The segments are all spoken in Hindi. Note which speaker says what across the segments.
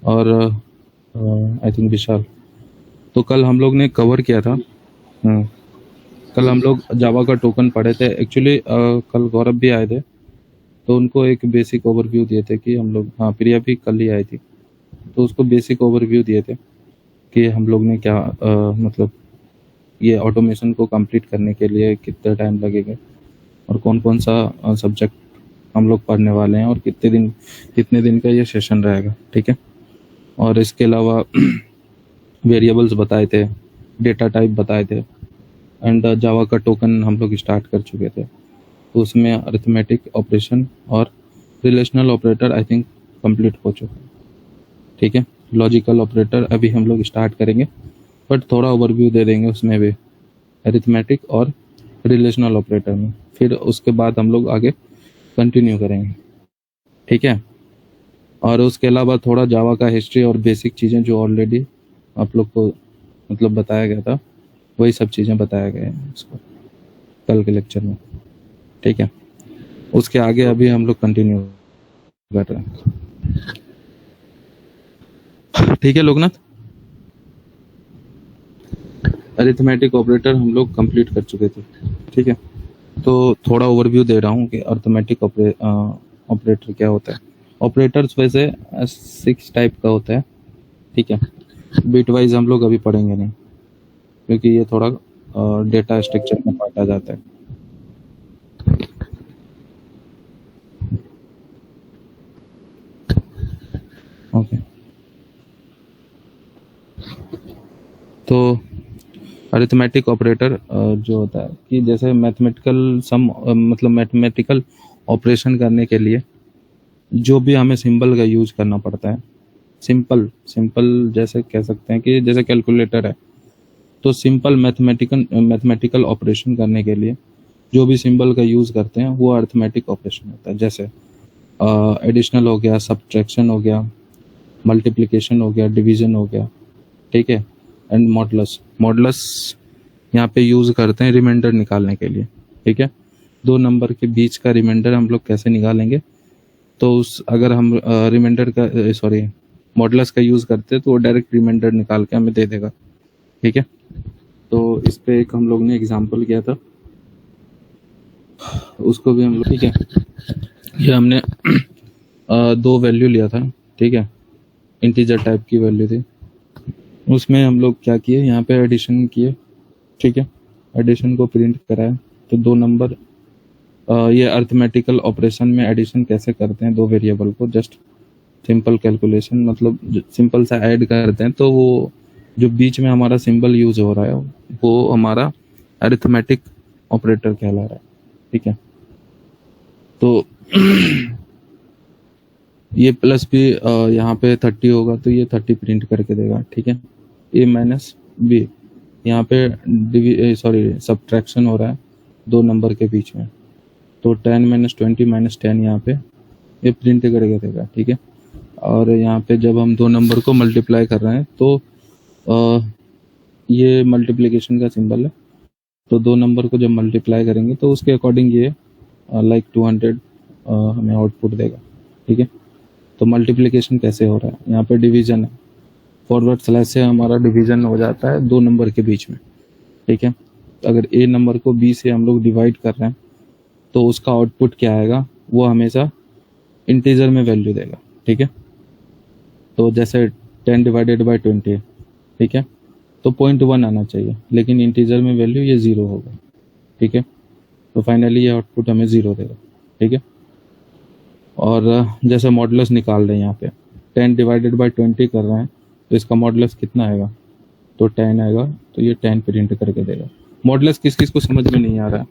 Speaker 1: और आई थिंक विशाल। तो कल हम लोग ने कवर किया था। कल हम लोग जावा का टोकन पढ़े थे एक्चुअली। कल गौरव भी आए थे, तो उनको एक बेसिक ओवरव्यू दिए थे कि हम लोग, हाँ प्रिया भी कल ही आई थी, तो उसको बेसिक ओवरव्यू दिए थे कि हम लोग ने क्या मतलब ये ऑटोमेशन को कंप्लीट करने के लिए कितना टाइम लगेगा और कौन कौन सा सब्जेक्ट हम लोग पढ़ने वाले हैं और कितने दिन का ये सेशन रहेगा, ठीक है। और इसके अलावा वेरिएबल्स बताए थे, डेटा टाइप बताए थे, एंड जावा का टोकन हम लोग स्टार्ट कर चुके थे। तो उसमें अरिथमेटिक ऑपरेशन और relational operator I think complete हो चुका है, ठीक है। लॉजिकल ऑपरेटर अभी हम लोग स्टार्ट करेंगे, बट थोड़ा ओवरव्यू दे देंगे उसमें भी, अरिथमेटिक और रिलेशनल ऑपरेटर में। फिर उसके बाद हम लोग आगे कंटिन्यू करेंगे, ठीक है। और उसके अलावा थोड़ा जावा का हिस्ट्री और बेसिक चीज़ें जो ऑलरेडी आप लोग को मतलब बताया गया था, वही सब चीज़ें बताया गया है इसको कल के लेक्चर में, ठीक है। उसके आगे अभी हम लोग कंटिन्यू कर रहे हैं, ठीक है लोकनाथ। अरिथमेटिक ऑपरेटर हम लोग कंप्लीट कर चुके थे, ठीक है। तो थोड़ा ओवरव्यू दे रहा हूँ कि अरिथमेटिक ऑपरेटर क्या होता है। ऑपरेटर्स वैसे 6 टाइप का होता है, ठीक है। बिट वाइज हम लोग अभी पढ़ेंगे नहीं, क्योंकि ये थोड़ा डेटा स्ट्रक्चर में बांटा जाता है। ओके, तो अरिथमेटिक ऑपरेटर जो होता है कि जैसे मैथमेटिकल सम मतलब मैथमेटिकल ऑपरेशन करने के लिए जो भी हमें सिंबल का यूज करना पड़ता है, सिंपल सिंपल जैसे कह सकते हैं कि जैसे कैलकुलेटर है, तो सिंपल मैथमेटिकल ऑपरेशन करने के लिए जो भी सिंबल का यूज करते हैं वो अरिथमेटिक ऑपरेशन होता है। जैसे एडिशनल हो गया, सब्ट्रैक्शन हो गया, मल्टीप्लिकेशन हो गया, डिवीजन हो गया, ठीक है। एंड मॉडुलस, मॉडुलस यहाँ पे यूज करते हैं रिमाइंडर निकालने के लिए, ठीक है। 2 नंबर के बीच का रिमाइंडर हम लोग कैसे निकालेंगे, तो उस अगर हम रिमाइंडर का सॉरी मॉडुलस का यूज करते हैं तो वो डायरेक्ट रिमाइंडर निकाल के हमें दे देगा, ठीक है। तो इस पे एक हम लोग ने एग्जांपल किया था, उसको भी हम लोग, ठीक है। ये हमने 2 वैल्यू लिया था, ठीक है, इंटीजर टाइप की वैल्यू थी। उसमें हम लोग क्या किए, यहाँ पे एडिशन किए, ठीक है। एडिशन को प्रिंट कराया, तो 2 नंबर ये अरिथमेटिकल ऑपरेशन में एडिशन कैसे करते हैं 2 वेरिएबल को, जस्ट सिंपल कैलकुलेशन, मतलब सिंपल सा ऐड करते हैं, तो वो जो बीच में हमारा सिंबल यूज हो रहा है वो हमारा अरिथमेटिक ऑपरेटर कहला रहा है, ठीक है। तो ये प्लस भी यहाँ पे 30 होगा तो ये 30 प्रिंट करके देगा, ठीक है। ए माइनस बी, यहाँ पे सब्ट्रैक्शन हो रहा है 2 नंबर के बीच में, तो 10 माइनस 20 माइनस 10 यहाँ पे ये प्रिंट करके देगा, ठीक है। और यहाँ पे जब हम 2 नंबर को मल्टीप्लाई कर रहे हैं तो ये मल्टीप्लिकेशन का सिंबल है, तो 2 नंबर को जब मल्टीप्लाई करेंगे तो उसके अकॉर्डिंग ये लाइक 200 हमें आउटपुट देगा, ठीक है। तो मल्टीप्लिकेशन कैसे हो रहा है, यहाँ पे डिवीजन है, फॉरवर्ड स्लैश से हमारा डिवीजन हो जाता है 2 नंबर के बीच में, ठीक है। तो अगर ए नंबर को बी से हम लोग डिवाइड कर रहे हैं तो उसका आउटपुट क्या आएगा, वो हमेशा इंटीजर में वैल्यू देगा, ठीक है। तो जैसे 10 डिवाइडेड बाई 20, ठीक है, तो 0.1 आना चाहिए, लेकिन इंटीजर में वैल्यू ये 0 होगा, ठीक है। तो फाइनली ये आउटपुट हमें 0 देगा, ठीक है। और जैसे मॉडुलस निकाल रहे हैं, यहाँ पे 10 डिवाइडेड बाई 20 कर रहे हैं, तो इसका मॉडुलस कितना आएगा, तो 10 आएगा, तो ये 10 प्रिंट करके देगा। मॉडुलस किस किस को समझ में नहीं आ रहा है,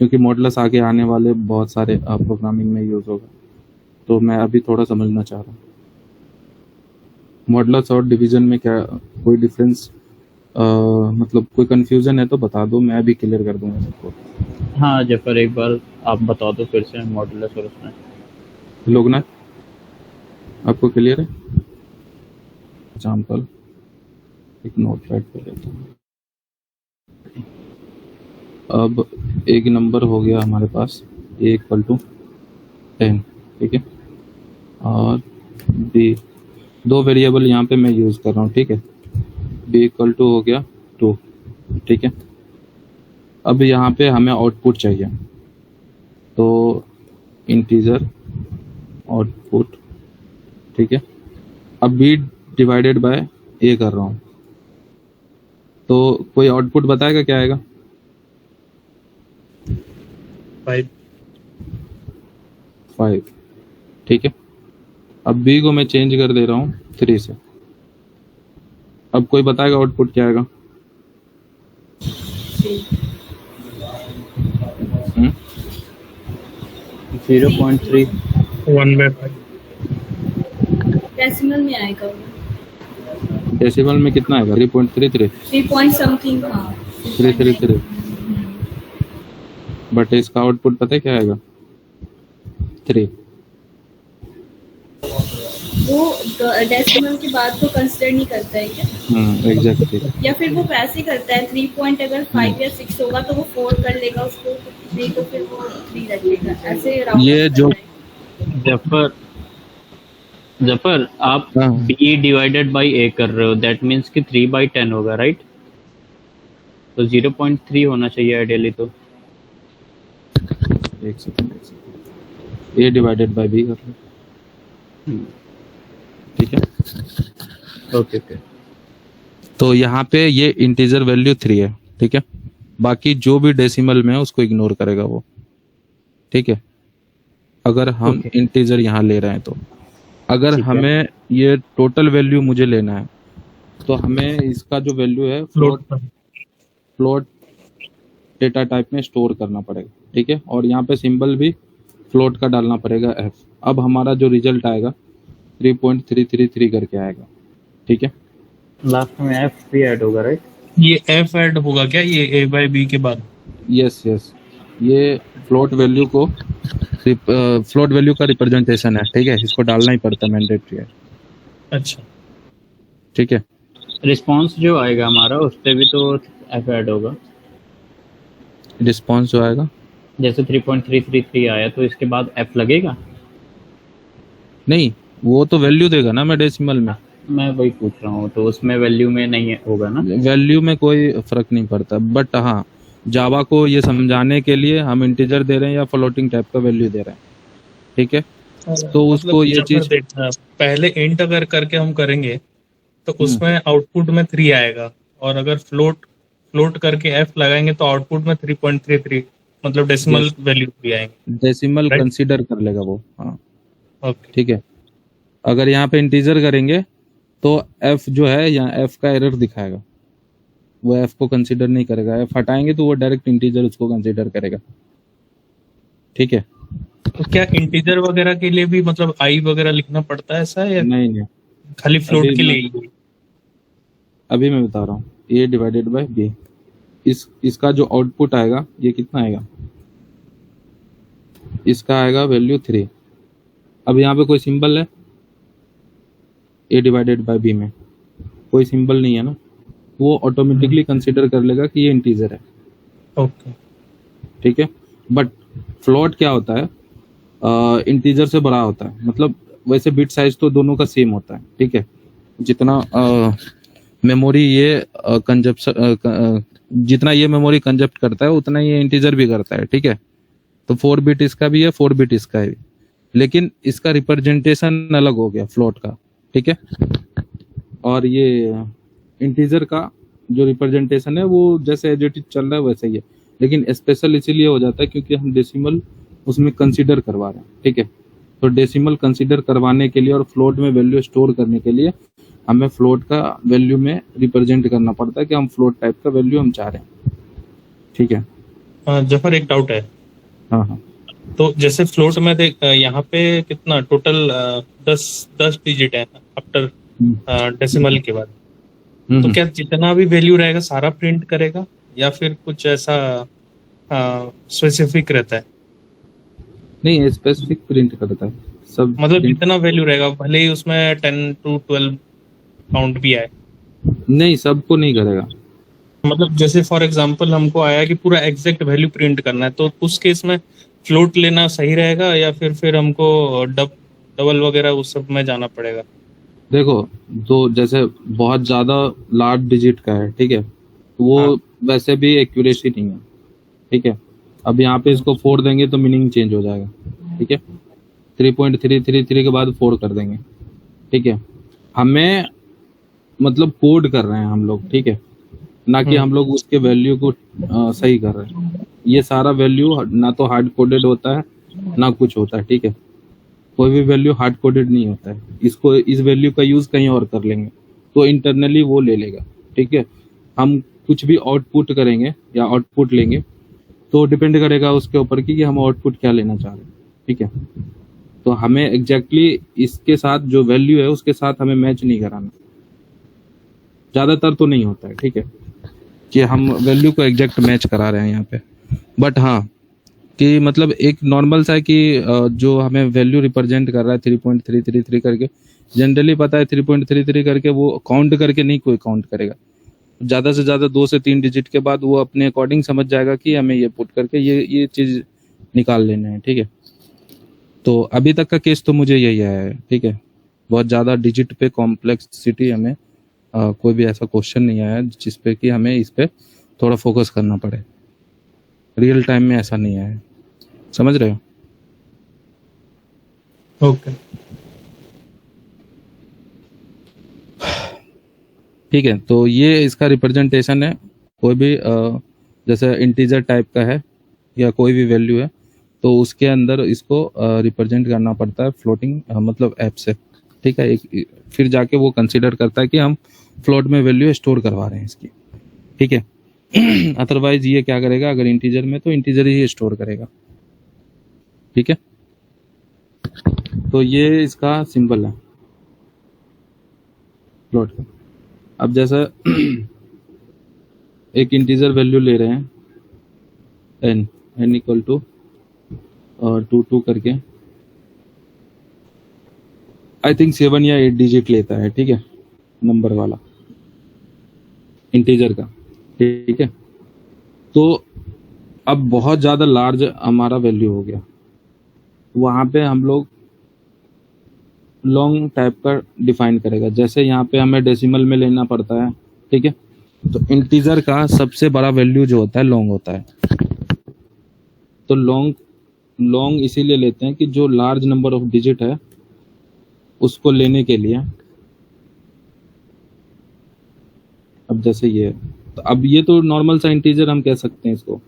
Speaker 1: क्योंकि मॉडुलस आगे आने वाले बहुत सारे प्रोग्रामिंग में यूज होगा, तो मैं अभी थोड़ा समझना चाह रहा हूँ। मॉडुलस और डिवीजन में क्या कोई डिफरेंस, मतलब कोई कंफ्यूजन है तो बता दो, मैं अभी क्लियर कर दूंगा सबको।
Speaker 2: हाँ जफर, एक बार आप बता दो फिर से मॉडुलस और उसमें।
Speaker 1: लोकनाथ, आपको क्लियर है? एग्जाम्पल एक नोट पैड पे लेता हूँ। अब एक नंबर हो गया हमारे पास ए इक्वल टू 10, ठीक है, और बी दो वेरिएबल यहाँ पे मैं यूज कर रहा हूँ, ठीक है। बी इक्वल टू हो गया 2, ठीक है। अब यहाँ पे हमें आउटपुट चाहिए, तो इंटीजर आउटपुट, ठीक है। अब बी डिवाइडेड बाय ए कर रहा हूँ, तो कोई आउटपुट बताएगा क्या आएगा? 5, ठीक है। अब बी को मैं चेंज कर दे रहा हूँ 3 से। अब कोई बताएगा आउटपुट क्या आएगा?
Speaker 2: 0.3
Speaker 3: 1/5
Speaker 4: डेसिमल में आएगा वो।
Speaker 1: डेसिमल में कितना आएगा? 3.33
Speaker 4: 3 पॉइंट समथिंग, हाँ
Speaker 1: 333। बट इसका आउटपुट पता है क्या आएगा? 3।
Speaker 4: वो डेसिमल के बाद को कंसिडर नहीं करता है क्या?
Speaker 1: एग्जैक्टली।
Speaker 4: या फिर वो वैसे करता है 3 पॉइंट अगर 5 या 6 होगा तो वो 4 कर लेगा उसको, नहीं तो फिर वो 3 रख लेगा, ऐसे राउंड
Speaker 1: ये जो
Speaker 2: जफर आप
Speaker 1: हाँ।
Speaker 2: b डिवाइडेड बाई a कर रहे हो, दैट मीन्स कि 3/10 होगा, राइट? तो 0.3 होना चाहिए आइडियली। तो
Speaker 1: एक second, A divided by B कर लो, ठीक है।
Speaker 2: Okay okay.
Speaker 1: तो यहाँ पे ये इंटीजर वैल्यू 3 है, ठीक है। बाकी जो भी डेसिमल में है उसको इग्नोर करेगा वो, ठीक है। अगर हम
Speaker 2: Okay.
Speaker 1: इंटीजर यहाँ ले रहे हैं तो अगर
Speaker 2: ठीक है।
Speaker 1: हमें ये टोटल वैल्यू मुझे लेना है तो हमें इसका जो वैल्यू है फ्लोट डेटा टाइप में स्टोर करना पड़ेगा, ठीक है। और यहाँ पे सिंबल भी फ्लोट का डालना पड़ेगा f। अब हमारा जो रिजल्ट आएगा 3.333 करके आएगा, ठीक है।
Speaker 2: लास्ट में f भी ऐड होगा, राइट?
Speaker 3: ये f ऐड होगा क्या ये a बाय b के बाद?
Speaker 1: यस यस, ये फ्लोट वैल्यू का रिप्रेजेंटेशन है, ठीक है। इसको डालना ही पड़ता है, मैंडेटरी है,
Speaker 3: अच्छा,
Speaker 1: ठीक है।
Speaker 2: रिस्पांस जो आएगा हमारा उस पे भी तो f ऐड होगा।
Speaker 1: रिस्पॉन्स जो आएगा,
Speaker 2: जैसे 3.333 आया तो इसके बाद f लगेगा?
Speaker 1: नहीं वो तो वैल्यू देगा ना मैं डेसिमल में।
Speaker 2: मैं वही पूछ रहा हूँ, तो उसमें वैल्यू में नहीं होगा ना?
Speaker 1: वैल्यू में कोई फर्क नहीं पड़ता, बट हाँ जावा को ये समझाने के लिए हम इंटीजर दे रहे हैं या फ्लोटिंग टाइप का वैल्यू दे रहे हैं, ठीक है। तो उसको ये
Speaker 3: जब
Speaker 1: चीज
Speaker 3: देखना, पहले इंट अगर करके हम करेंगे तो उसमें आउटपुट में 3 आएगा, और अगर फ्लोट करके f लगाएंगे तो आउटपुट में 3.33 मतलब डेसिमल वैल्यू भी आएंगे।
Speaker 1: Decimal
Speaker 3: Right.
Speaker 1: कंसीडर कर लेगा वो, हाँ
Speaker 3: ओके,
Speaker 1: ठीक है। अगर यहाँ पे इंटीजर करेंगे तो f जो है यहाँ f का एरर दिखाएगा, वो f को कंसीडर नहीं करेगा। f हटाएंगे तो वो डायरेक्ट इंटीजर उसको कंसीडर करेगा, ठीक है।
Speaker 3: तो क्या इंटीजर वगैरह के लिए भी मतलब i वगैरह लिखना पड़ता है ऐसा, या
Speaker 1: नहीं नहीं,
Speaker 3: खाली फ्लोट
Speaker 1: अभी
Speaker 3: के
Speaker 1: मैं-
Speaker 3: लिए ही?
Speaker 1: अभी मैं बता रहा हूँ, a डिवाइडेड बाय b, इसका जो आउटपुट आएगा ये कितना आएगा? इसका आएगा वैल्यू 3। अब यहाँ पे कोई सिंबल है a डिवाइडेड बाय b में? कोई सिंबल नहीं है ना, वो ऑटोमेटिकली कंसीडर कर लेगा कि ये इंटीजर है,
Speaker 3: ओके,
Speaker 1: ठीक है। बट फ्लोट क्या होता है? इंटीजर से बड़ा होता है, मतलब वैसे बिट साइज तो दोनों का सेम होता है, ठीक है। जितना मेमोरी ये जितना ये मेमोरी कंजप्ट करता है उतना ये इंटीजर भी करता है, ठीक है। तो 4 बिट इसका भी है, 4 बिट इसका है, लेकिन इसका रिप्रेजेंटेशन अलग हो गया फ्लोट का, ठीक है। और ये इंटीजर का जो रिप्रेजेंटेशन है वो जैसे एज इट इज चल रहा है वैसे ही है, लेकिन स्पेशल इसीलिए हो जाता है क्योंकि हम डेसिमल उसमें कंसीडर करवा रहे हैं, ठीक है। तो डेसिमल कंसीडर करवाने के लिए और फ्लोट में वैल्यू स्टोर करने के लिए हमें फ्लोट का वैल्यू में रिप्रेजेंट करना पड़ता है कि हम फ्लोट टाइप का वैल्यू हम चाह रहे हैं, ठीक है।
Speaker 3: जफर एक डाउट है।
Speaker 1: हाँ हाँ,
Speaker 3: तो जैसे फ्लोट में देख यहाँ पे कितना टोटल 10 डिजिट है आफ्टर डेसिमल के बाद, तो क्या जितना भी वैल्यू रहेगा सारा प्रिंट करेगा या फिर कुछ ऐसा स्पेसिफिक रहता है?
Speaker 1: नहीं स्पेसिफिक प्रिंट करता है सब,
Speaker 3: मतलब
Speaker 1: print-
Speaker 3: जितना वैल्यू रहेगा भले ही उसमें 10 to 12 काउंट भी आए,
Speaker 1: नहीं सबको नहीं करेगा।
Speaker 3: मतलब जैसे फॉर एग्जांपल हमको आया कि पूरा एग्जैक्ट वैल्यू प्रिंट करना है, तो उस केस में फ्लोट लेना सही रहेगा या फिर हमको डबल वगैरह उस सब में जाना पड़ेगा?
Speaker 1: देखो, तो जैसे बहुत ज्यादा लार्ज डिजिट का है, ठीक है, तो वो
Speaker 3: हाँ
Speaker 1: वैसे भी एक्यूरेसी नहीं है, ठीक है। अब यहाँ पे इसको 4 देंगे तो मीनिंग चेंज हो जाएगा, ठीक है। 3.333 के बाद 4 कर देंगे, ठीक है। हमें मतलब कोड कर रहे हैं हम लोग, ठीक है, ना कि हम लोग उसके वैल्यू को सही कर रहे हैं। ये सारा वैल्यू ना तो हार्ड कोडेड होता है ना कुछ होता है, ठीक है। कोई भी वैल्यू हार्ड कोडेड नहीं होता है। इसको, इस वैल्यू का यूज कहीं और कर लेंगे तो इंटरनली वो ले लेगा, ठीक है। हम कुछ भी आउटपुट करेंगे या आउटपुट लेंगे तो डिपेंड करेगा उसके ऊपर कि हम आउटपुट क्या लेना चाह रहे हैं, ठीक है। तो हमें एग्जैक्टली इसके साथ जो वैल्यू है उसके साथ हमें मैच नहीं कराना, ज्यादातर तो नहीं होता है, ठीक है, कि हम वैल्यू को एग्जैक्ट मैच करा रहे हैं यहाँ पे। बट हाँ, कि मतलब एक नॉर्मल सा है कि जो हमें वैल्यू रिप्रेजेंट कर रहा है 3.333 करके, जनरली पता है 3.33 करके वो काउंट करके नहीं कोई काउंट करेगा। ज़्यादा से ज़्यादा 2 से 3 डिजिट के बाद वो अपने अकॉर्डिंग समझ जाएगा कि हमें ये पुट करके ये चीज़ निकाल लेना है, ठीक है। तो अभी तक का केस तो मुझे यही आया है, ठीक है। बहुत ज़्यादा डिजिट पे कॉम्प्लेक्सिटी हमें कोई भी ऐसा क्वेश्चन नहीं आया जिस पे कि हमें इस पे थोड़ा फोकस करना पड़े। रियल टाइम में ऐसा नहीं आया है, समझ रहे हो?
Speaker 3: ओके
Speaker 1: ठीक है, तो ये इसका रिप्रेजेंटेशन है। कोई भी जैसे इंटीजर टाइप का है या कोई भी वैल्यू है तो उसके अंदर इसको रिप्रेजेंट करना पड़ता है फ्लोटिंग मतलब ऐप से, ठीक है। फिर जाके वो कंसीडर करता है कि हम फ्लोट में वैल्यू स्टोर करवा रहे हैं इसकी, ठीक है। अदरवाइज ये क्या करेगा, अगर इंटीजर में तो इंटीजर ही स्टोर करेगा, ठीक है। तो ये इसका सिंबल है फ्लोट का। अब जैसा एक इंटीजर वैल्यू ले रहे हैं n इक्वल टू 2 करके, आई थिंक 7 या 8 डिजिट लेता है, ठीक है, नंबर वाला इंटीजर का, ठीक है। तो अब बहुत ज़्यादा लार्ज हमारा वैल्यू हो गया, वहाँ पे हम लोग लॉन्ग टाइप का डिफाइन करेगा। जैसे यहाँ पे हमें डेसिमल में लेना पड़ता है, ठीक है। तो इंटीजर का सबसे बड़ा वैल्यू जो होता है लॉन्ग होता है। तो लॉन्ग इसीलिए लेते हैं कि जो लार्ज नंबर ऑफ डिजिट है उसको लेने के लिए, अब जैसे ये, तो अब ये तो नॉर्मल सा इंटीजर हम कह सकते हैं इसको,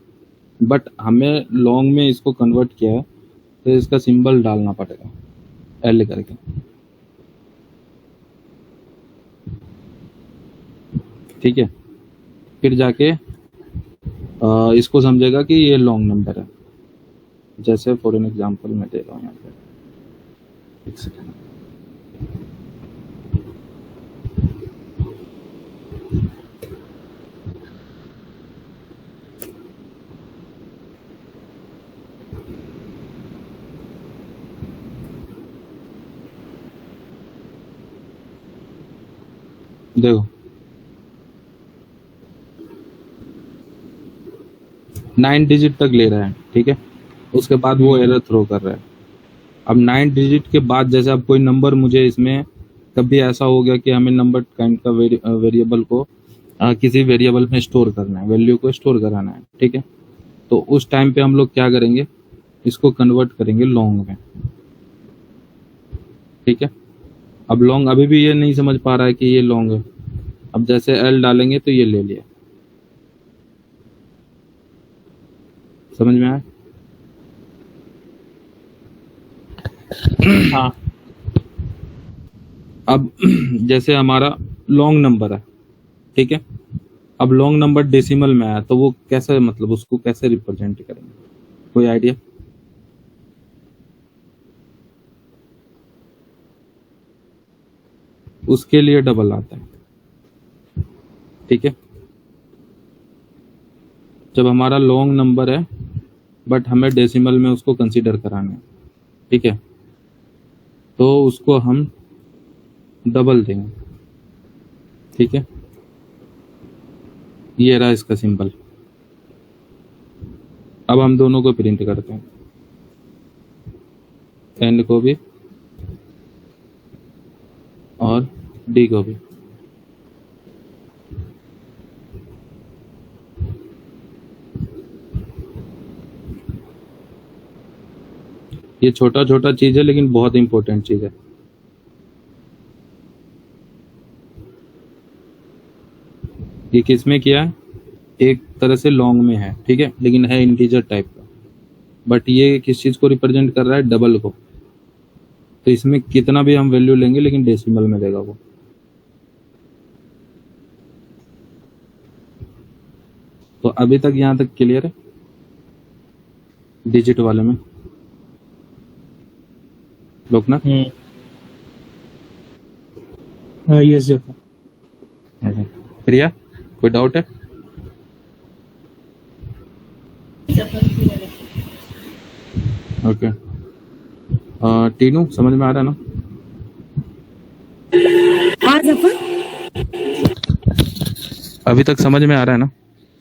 Speaker 1: बट हमें लॉन्ग में इसको कन्वर्ट किया है तो इसका सिंबल डालना पड़ेगा एल करके, ठीक है। फिर जाके इसको समझेगा कि ये लॉन्ग नंबर है। जैसे फॉर एन एग्जांपल मैं दे रहा हूँ यहाँ पे, एक सेकेंड, देखो 9 डिजिट तक ले रहा है, ठीक है। उसके बाद वो एरर थ्रो कर रहा है। अब 9 डिजिट के बाद जैसे अब कोई नंबर, मुझे इसमें कभी ऐसा हो गया कि हमें नंबर काइंड का वेरिएबल को किसी वेरिएबल में स्टोर करना है, वैल्यू को स्टोर कराना है, ठीक है। तो उस टाइम पे हम लोग क्या करेंगे, इसको कन्वर्ट करेंगे लॉन्ग में, ठीक है। अब लॉन्ग अभी भी ये नहीं समझ पा रहा है कि ये लॉन्ग है। अब जैसे एल डालेंगे तो ये ले लिया, समझ में आया?
Speaker 3: हाँ
Speaker 1: अब जैसे हमारा लॉन्ग नंबर है, ठीक है। अब लॉन्ग नंबर डेसिमल में आया तो वो कैसे, मतलब उसको कैसे रिप्रेजेंट करेंगे, कोई आइडिया? उसके लिए डबल आता है, ठीक है। जब हमारा लॉन्ग नंबर है बट हमें डेसिमल में उसको कंसीडर कराना है, ठीक है, तो उसको हम डबल देंगे, ठीक है। ये रहा इसका सिंबल। अब हम दोनों को प्रिंट करते हैं, एंड को भी और डी को भी। ये छोटा छोटा चीज है लेकिन बहुत इंपॉर्टेंट चीज है। ये किस में किया है? एक तरह से लॉन्ग में है, ठीक है, लेकिन है इंटीजर टाइप का। बट ये किस चीज को रिप्रेजेंट कर रहा है? डबल को। तो इसमें कितना भी हम वैल्यू लेंगे लेकिन डेसिमल में देगा वो। तो अभी तक यहाँ तक क्लियर है डिजिट वाले में लोकनाथ?
Speaker 3: Yes sir.
Speaker 1: प्रिया कोई डाउट है? ओके। टीनू समझ में आ रहा है ना?
Speaker 5: हाँ जफर।
Speaker 1: अभी तक समझ में आ रहा है ना?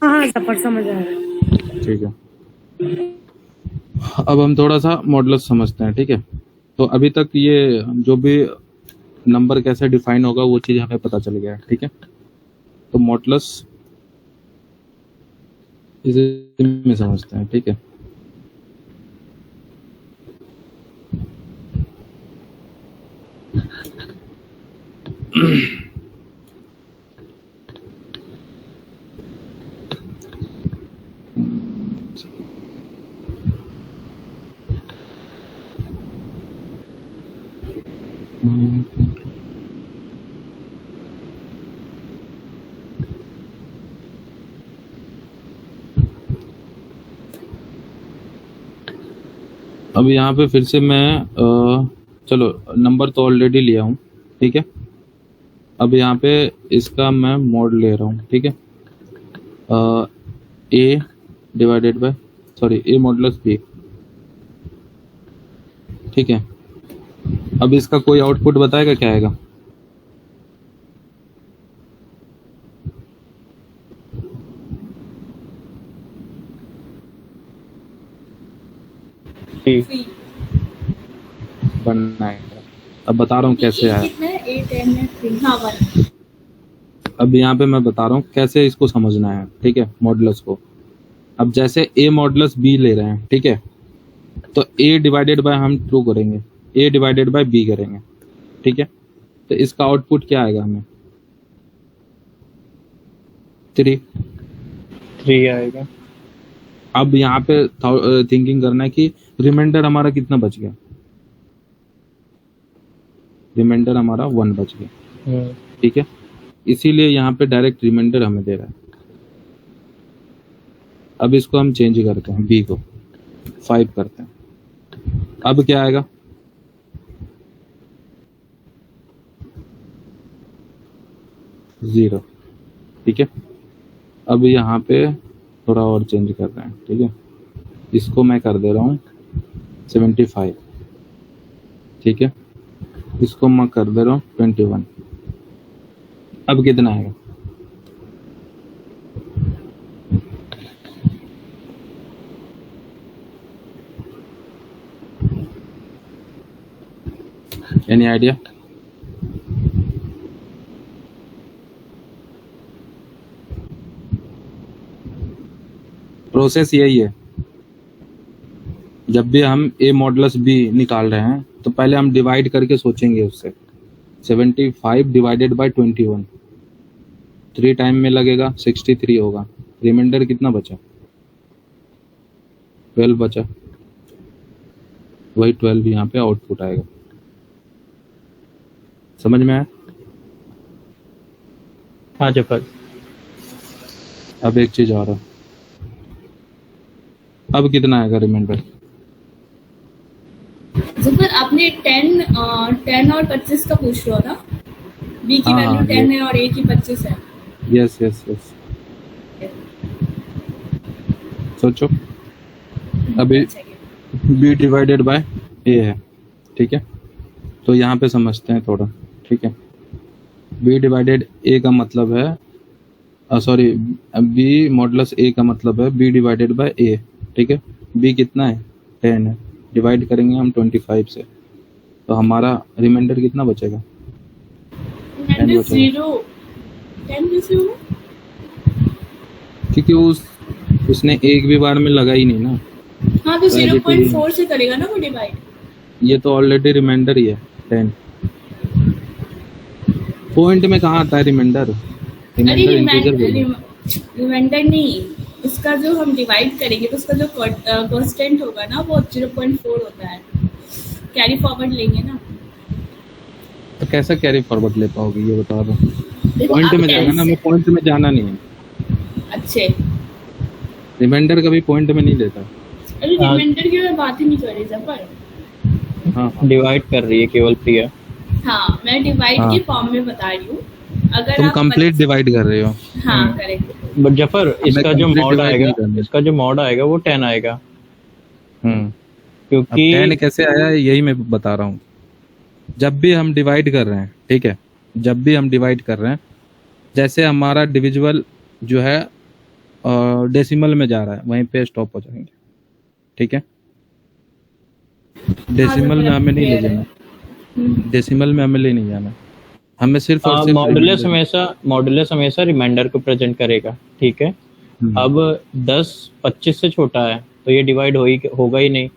Speaker 5: हाँ जफर समझ आ रहा है।
Speaker 1: ठीक है। अब हम थोड़ा सा मॉडुलस समझते हैं, ठीक है। तो अभी तक ये जो भी नंबर कैसे डिफाइन होगा वो चीज हमें पता चल गया है, ठीक है। तो मॉडुलस इसे में समझते हैं, ठीक है। अब यहाँ पे फिर से मैं चलो नंबर तो ऑलरेडी लिया हूँ, ठीक है। अब यहाँ पे इसका मैं मॉड ले रहा हूँ, ठीक है। A divided by A modulus B, ठीक है। अब इसका कोई आउटपुट बताएगा क्या आएगा? बनना है। अब बता रहा हूँ कैसे आया। अब यहाँ पे मैं बता रहा हूँ कैसे इसको समझना है, ठीक है, मॉडुलस को। अब जैसे ए मॉडुलस बी ले रहे हैं, ठीक है, तो ए डिवाइडेड बाय हम ट्रू करेंगे, ए डिवाइडेड बाय बी करेंगे, ठीक है। तो इसका आउटपुट क्या आएगा हमें?
Speaker 3: 3 आएगा।
Speaker 1: अब यहाँ पे थिंकिंग करना है कि रिमाइंडर हमारा कितना बच गया? रिमाइंडर हमारा 1 बच गया, ठीक है। इसीलिए यहाँ पे डायरेक्ट रिमाइंडर हमें दे रहा है। अब इसको हम चेंज करते हैं, बी को 5 करते हैं। अब क्या आएगा? जीरो, ठीक है। अब यहाँ पे थोड़ा और चेंज कर रहे हैं, ठीक है। इसको मैं कर दे रहा हूँ 75, ठीक है। इसको मैं कर दे रहा हूँ 21। अब कितना आएगा? Any idea? प्रोसेस यही है। जब भी हम ए मॉडुलस बी निकाल रहे हैं तो पहले हम डिवाइड करके सोचेंगे उससे। 75 डिवाइडेड बाय 21, 3 टाइम में लगेगा 63 होगा। रिमाइंडर कितना बचा? 12 बचा। वही 12 यहाँ पे आउटपुट आएगा। समझ में आया?
Speaker 3: हाँ जफर।
Speaker 1: अब एक चीज और है। अब कितना आएगा रिमाइंडर?
Speaker 4: जफर आपने 10 और 25 का पूछ रहा ना? बी की
Speaker 1: हाँ,
Speaker 4: वैल्यू 10 है और ए की 25 है।
Speaker 1: Yes yes yes. सोचो, अभी बी डिवाइडेड बाय ए है, ठीक है। तो यहाँ पे समझते हैं थोड़ा, ठीक है। बी डिवाइडेड ए का मतलब है बी मॉडुलस ए का मतलब है बी डिवाइडेड बाय ए, ठीक है। बी कितना है? 10 है। डिवाइड करेंगे हम 25 से, तो हमारा रिमाइंडर कितना बचेगा?
Speaker 4: रिमाइंडर
Speaker 1: बचा।
Speaker 4: 0 10 कैसे होगा?
Speaker 1: क्योंकि उसने एक भी बार में लगा ही नहीं ना।
Speaker 4: हाँ तो
Speaker 1: तो as it is,
Speaker 4: 0.4 से करेगा ना वो डिवाइड।
Speaker 1: ये तो ऑलरेडी रिमाइंडर ही है 10। पॉइंट में कहाँ आता है रिमाइंडर?
Speaker 4: अरे
Speaker 1: रिमाइंडर इंटीजर बोलो।
Speaker 4: रिमाइंडर नहीं, इसका जो हम डिवाइड करेंगे तो उसका जो कांस्टेंट होगा ना वो 0.4 होता है। कैरी फॉरवर्ड लेंगे ना।
Speaker 1: तो कैसा कैरी फॉरवर्ड ले पाओगे ये बता दो।
Speaker 4: देखो,
Speaker 1: पॉइंट
Speaker 4: आप
Speaker 1: में जाना ना, हमें पॉइंट में जाना नहीं है।
Speaker 4: अच्छे,
Speaker 1: रिमाइंडर कभी पॉइंट में नहीं लेता।
Speaker 4: अरे रिमाइंडर की मैं बात ही नहीं कर रही जफर।
Speaker 1: हाँ
Speaker 2: डिवाइड कर रही है केवल प्रिया।
Speaker 4: हाँ मैं डिवाइड
Speaker 1: हाँ।
Speaker 4: के फॉर्म में बता रही हूँ। अगर
Speaker 1: तुम
Speaker 4: आप
Speaker 1: कंप्लीट डिवाइड कर रहे हो।
Speaker 4: हाँ करेक्ट।
Speaker 2: बट जफर इसका जो
Speaker 1: complete
Speaker 2: मॉड
Speaker 1: divide
Speaker 2: आएगा,
Speaker 1: नहीं करना।
Speaker 2: इसका जो मॉड आएगा वो 10 आएगा,
Speaker 1: अब
Speaker 2: क्योंकि
Speaker 1: 10 कैसे आया है यही मैं बता रहा हूँ। जब भी हम डिवाइड कर रहे हैं, ठीक है, जब भी हम डिवाइड कर रहे हैं, जैसे हमारा डिविजिबल जो है डेसिमल में जा रहा है, वहीं पे स्टॉप हो जाएंगे। ठीक है, डेसिमल में हमें नहीं ले जाना, डेसिमल में हमें ले नहीं जाना, हमें सिर्फ और सिर्फ
Speaker 2: मॉडुलस हमेशा रिमाइंडर को प्रेजेंट करेगा। ठीक है, अब 10 25 से छोटा है तो ये डिवाइड होगा ही नहीं,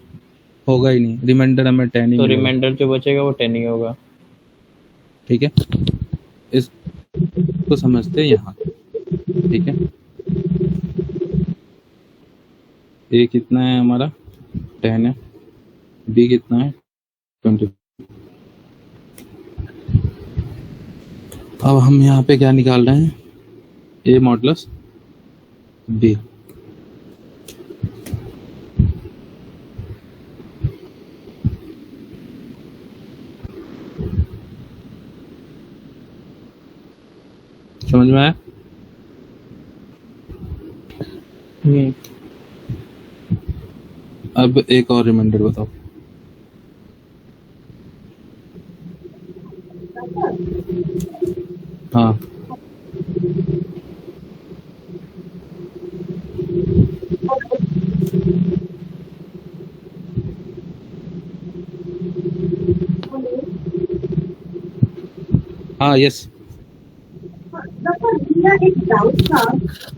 Speaker 1: होगा ही नहीं। रिमाइंडर हमें 10 ही
Speaker 2: तो
Speaker 1: मिलेगा।
Speaker 2: रिमाइंडर जो बचेगा वो 10 ही होगा।
Speaker 1: ठीक है, इसको समझते हैं यहाँ। ठीक है, ए कितना है हमारा? 10 है। बी कितना है? 20। अब हम यहाँ पे क्या निकाल रहे हैं? ए मॉडुलस बी। समझ में आया? अब एक और रिमाइंडर बताओ। हाँ, हाँ, यस,
Speaker 6: मेरा एक डाउट था,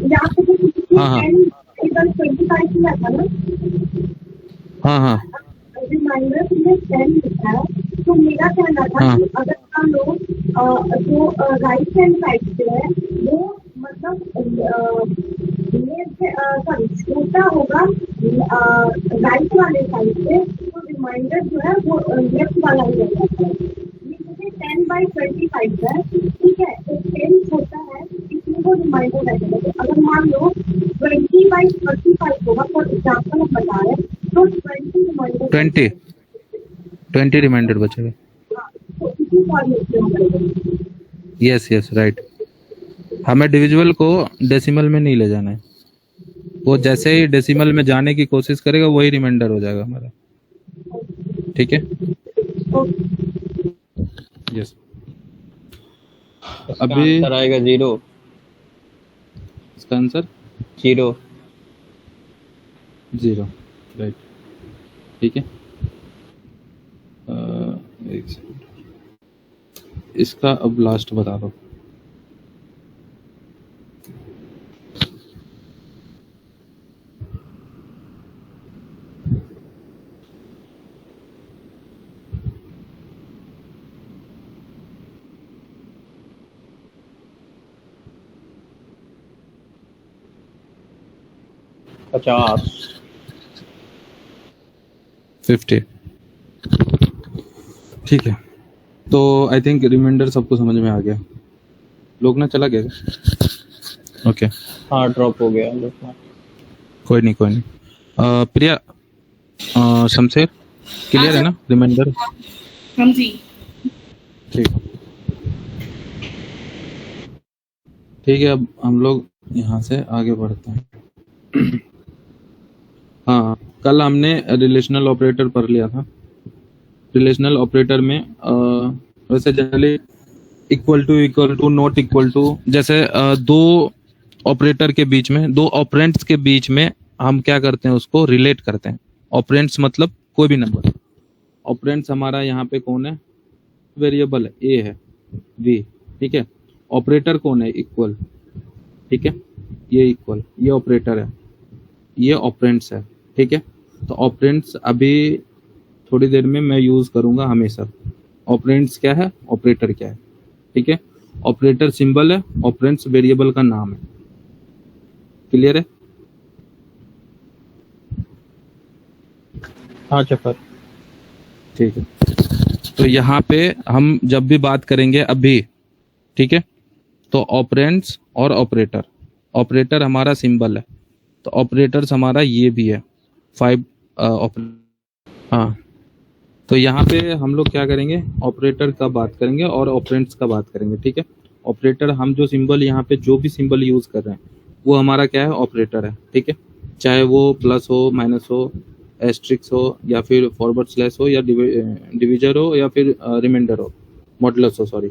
Speaker 6: यहाँ पे जो
Speaker 1: हाँ, हाँ,
Speaker 6: 25 किया था ना,
Speaker 1: हाँ, हाँ,
Speaker 6: रिमाइंडर में 10 लिखा है, तो मेरा कहना था
Speaker 1: हाँ।
Speaker 6: कि अगर हम लोग जो राइट हैंड साइड पे है वो मतलब सॉरी छोटा होगा राइट वाले साइड पे, तो रिमाइंडर जो है वो लेफ्ट वाला ही हो जाता है। ये मुझे 10/25 है, ठीक है, तो 10 छोटा है इसलिए वो रिमाइंडर रहेगा। तो अगर मान लो 20/35 होगा, फॉर एग्जाम्पल हम बता रहे हैं, तो 20 रिमाइंडर
Speaker 1: 20 रिमाइंडर बचेगा।
Speaker 6: तो इसी फॉर्मेट में हम करेंगे।
Speaker 1: Yes, yes, right. हमें डिविजिबल को डेसिमल में नहीं ले जाना है। वो जैसे ही डेसिमल में जाने की कोशिश करेगा वही रिमाइंडर हो जाएगा हमारा। ठीक है, यस। अभी
Speaker 2: आंसर आएगा 0
Speaker 1: इसका आंसर
Speaker 2: 0।
Speaker 1: 0, राइट। ठीक है, एक सेकंड, इसका अब लास्ट बता दो।
Speaker 2: पचास
Speaker 1: 50। ठीक है, तो आई थिंक रिमाइंडर सबको समझ में आ गया। लोग ना चला गया। ओके,
Speaker 2: हाँ ड्रॉप हो गया।
Speaker 1: कोई नहीं, कोई नहीं। प्रिया, शमशेर, क्लियर है ना रिमाइंडर?
Speaker 4: हम जी
Speaker 1: ठीक है, ठीक है। अब हम लोग यहाँ से आगे बढ़ते हैं। हाँ, कल हमने रिलेशनल ऑपरेटर पढ़ लिया था। रिलेशनल ऑपरेटर में वैसे generally equal to not equal to, जैसे दो ऑपरेटर के बीच में, दो ऑपरेंट्स के बीच में हम क्या करते हैं, उसको रिलेट करते हैं। ऑपरेंट्स मतलब कोई भी नंबर। ऑपरेंट्स हमारा यहाँ पे कौन है? वेरिएबल है, ए है, बी, ठीक है। ऑपरेटर कौन है? इक्वल, ठीक है, ये इक्वल, ये ऑपरेटर है, ये ऑपरेंड्स है, ठीक है। तो ऑपरेंड्स अभी थोड़ी देर में मैं यूज करूंगा हमेशा। ऑपरेंड्स क्या है, ऑपरेटर क्या है, ठीक है। ऑपरेटर सिंबल है, ऑपरेंड्स वेरिएबल का नाम है। क्लियर है?
Speaker 2: हाँ जफर।
Speaker 1: ठीक है। तो यहाँ पे हम जब भी बात करेंगे अभी, ठीक है, तो ऑपरेंड्स और ऑपरेटर, ऑपरेटर हमारा सिंबल है, तो ऑपरेटर्स हमारा ये भी है 5 हाँ। तो यहाँ पे हम लोग क्या करेंगे, ऑपरेटर का बात करेंगे और ऑपरेंड्स का बात करेंगे, ठीक है। ऑपरेटर, हम जो सिंबल यहाँ पे जो भी सिंबल यूज कर रहे हैं वो हमारा क्या है, ऑपरेटर है, ठीक है। चाहे वो प्लस हो, माइनस हो, एस्ट्रिक्स हो, या फिर फॉरवर्ड स्लैश हो, या डिविजर हो, या फिर रिमाइंडर हो, मॉडुलस हो, सॉरी,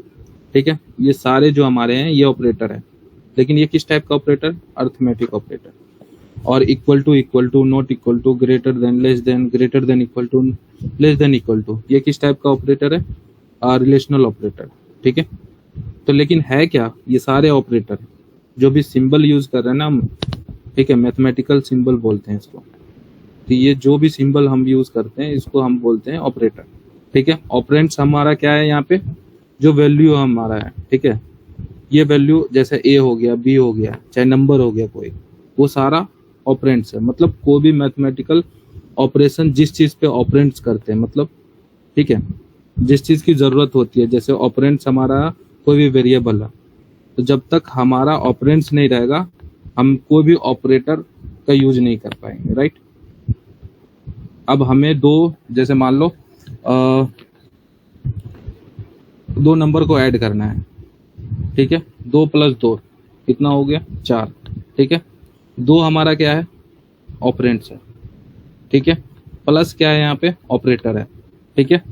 Speaker 1: ठीक है। ये सारे जो हमारे हैं ये ऑपरेटर है। लेकिन ये किस टाइप का ऑपरेटर? Arithmetic operator. और equal to, not equal to, greater than, less than, greater than equal to, less than equal to, ये किस टाइप का ऑपरेटर है? रिलेशनल ऑपरेटर, ठीक है। तो लेकिन है क्या, ये सारे ऑपरेटर जो भी सिंबल यूज कर रहे हैं ना हम, ठीक है, मैथमेटिकल सिंबल बोलते हैं इसको। तो ये जो भी सिंबल हम यूज करते हैं इसको हम बोलते हैं ऑपरेटर, ठीक है। ऑपरेंड्स हमारा क्या है, यहाँ पे जो वैल्यू हमारा है, ठीक है, ये वैल्यू जैसे ए हो गया, बी हो गया, चाहे नंबर हो गया कोई, वो सारा ऑपरेंड्स है। मतलब कोई भी मैथमेटिकल ऑपरेशन जिस चीज पे ऑपरेंड्स करते हैं, मतलब, ठीक है, जिस चीज की जरूरत होती है, जैसे ऑपरेंड्स हमारा कोई भी वेरिएबल है, तो जब तक हमारा ऑपरेंड्स नहीं रहेगा हम कोई भी ऑपरेटर का यूज नहीं कर पाएंगे, राइट। अब हमें दो, जैसे मान लो दो नंबर को ऐड करना है, ठीक है, 2 + 2 कितना हो गया? 4, ठीक है। 2 हमारा क्या है? ऑपरेंड्स है, ठीक है। प्लस क्या है यहाँ पे? ऑपरेटर है, ठीक है।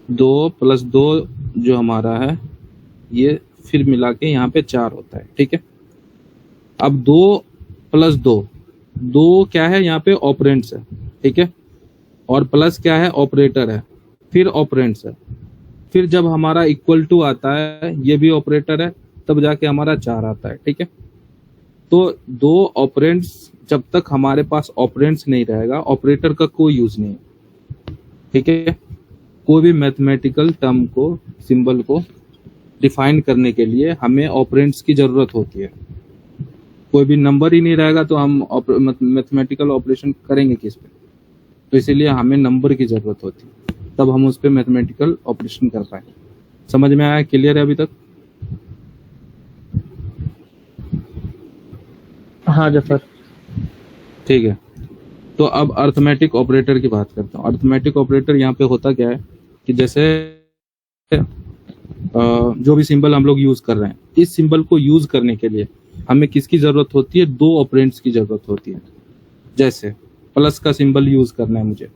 Speaker 1: 2 + 2 जो हमारा है ये फिर मिला के यहाँ पे 4 होता है, ठीक है। अब 2 + 2, 2 क्या है यहाँ पे? ऑपरेंड्स है, ठीक है। और प्लस क्या है? ऑपरेटर है, फिर ऑपरेंड्स है, फिर जब हमारा इक्वल टू आता है ये भी ऑपरेटर है, तब जाके हमारा 4 आता है, ठीक है। तो 2 ऑपरेंड्स, जब तक हमारे पास ऑपरेंड्स नहीं रहेगा ऑपरेटर का कोई यूज नहीं है, ठीक है। कोई भी मैथमेटिकल टर्म को, सिंबल को डिफाइन करने के लिए हमें ऑपरेंड्स की जरूरत होती है। कोई भी नंबर ही नहीं रहेगा तो हम मैथमेटिकल ऑपरेशन करेंगे किस पे? तो इसीलिए हमें नंबर की जरूरत होती है, तब हम उस पर मैथमेटिकल ऑपरेशन कर पाए। समझ में आया? क्लियर है अभी तक?
Speaker 2: हाँ जफर।
Speaker 1: ठीक है। तो अब अर्थमेटिक ऑपरेटर की बात करता हूँ। अर्थमेटिक ऑपरेटर यहाँ पे होता क्या है कि जैसे जो भी सिंबल हम लोग यूज कर रहे हैं, इस सिंबल को यूज करने के लिए हमें किसकी जरूरत होती है? 2 ऑपरेंड्स की जरूरत होती है। जैसे प्लस का सिंबल यूज करना है मुझे,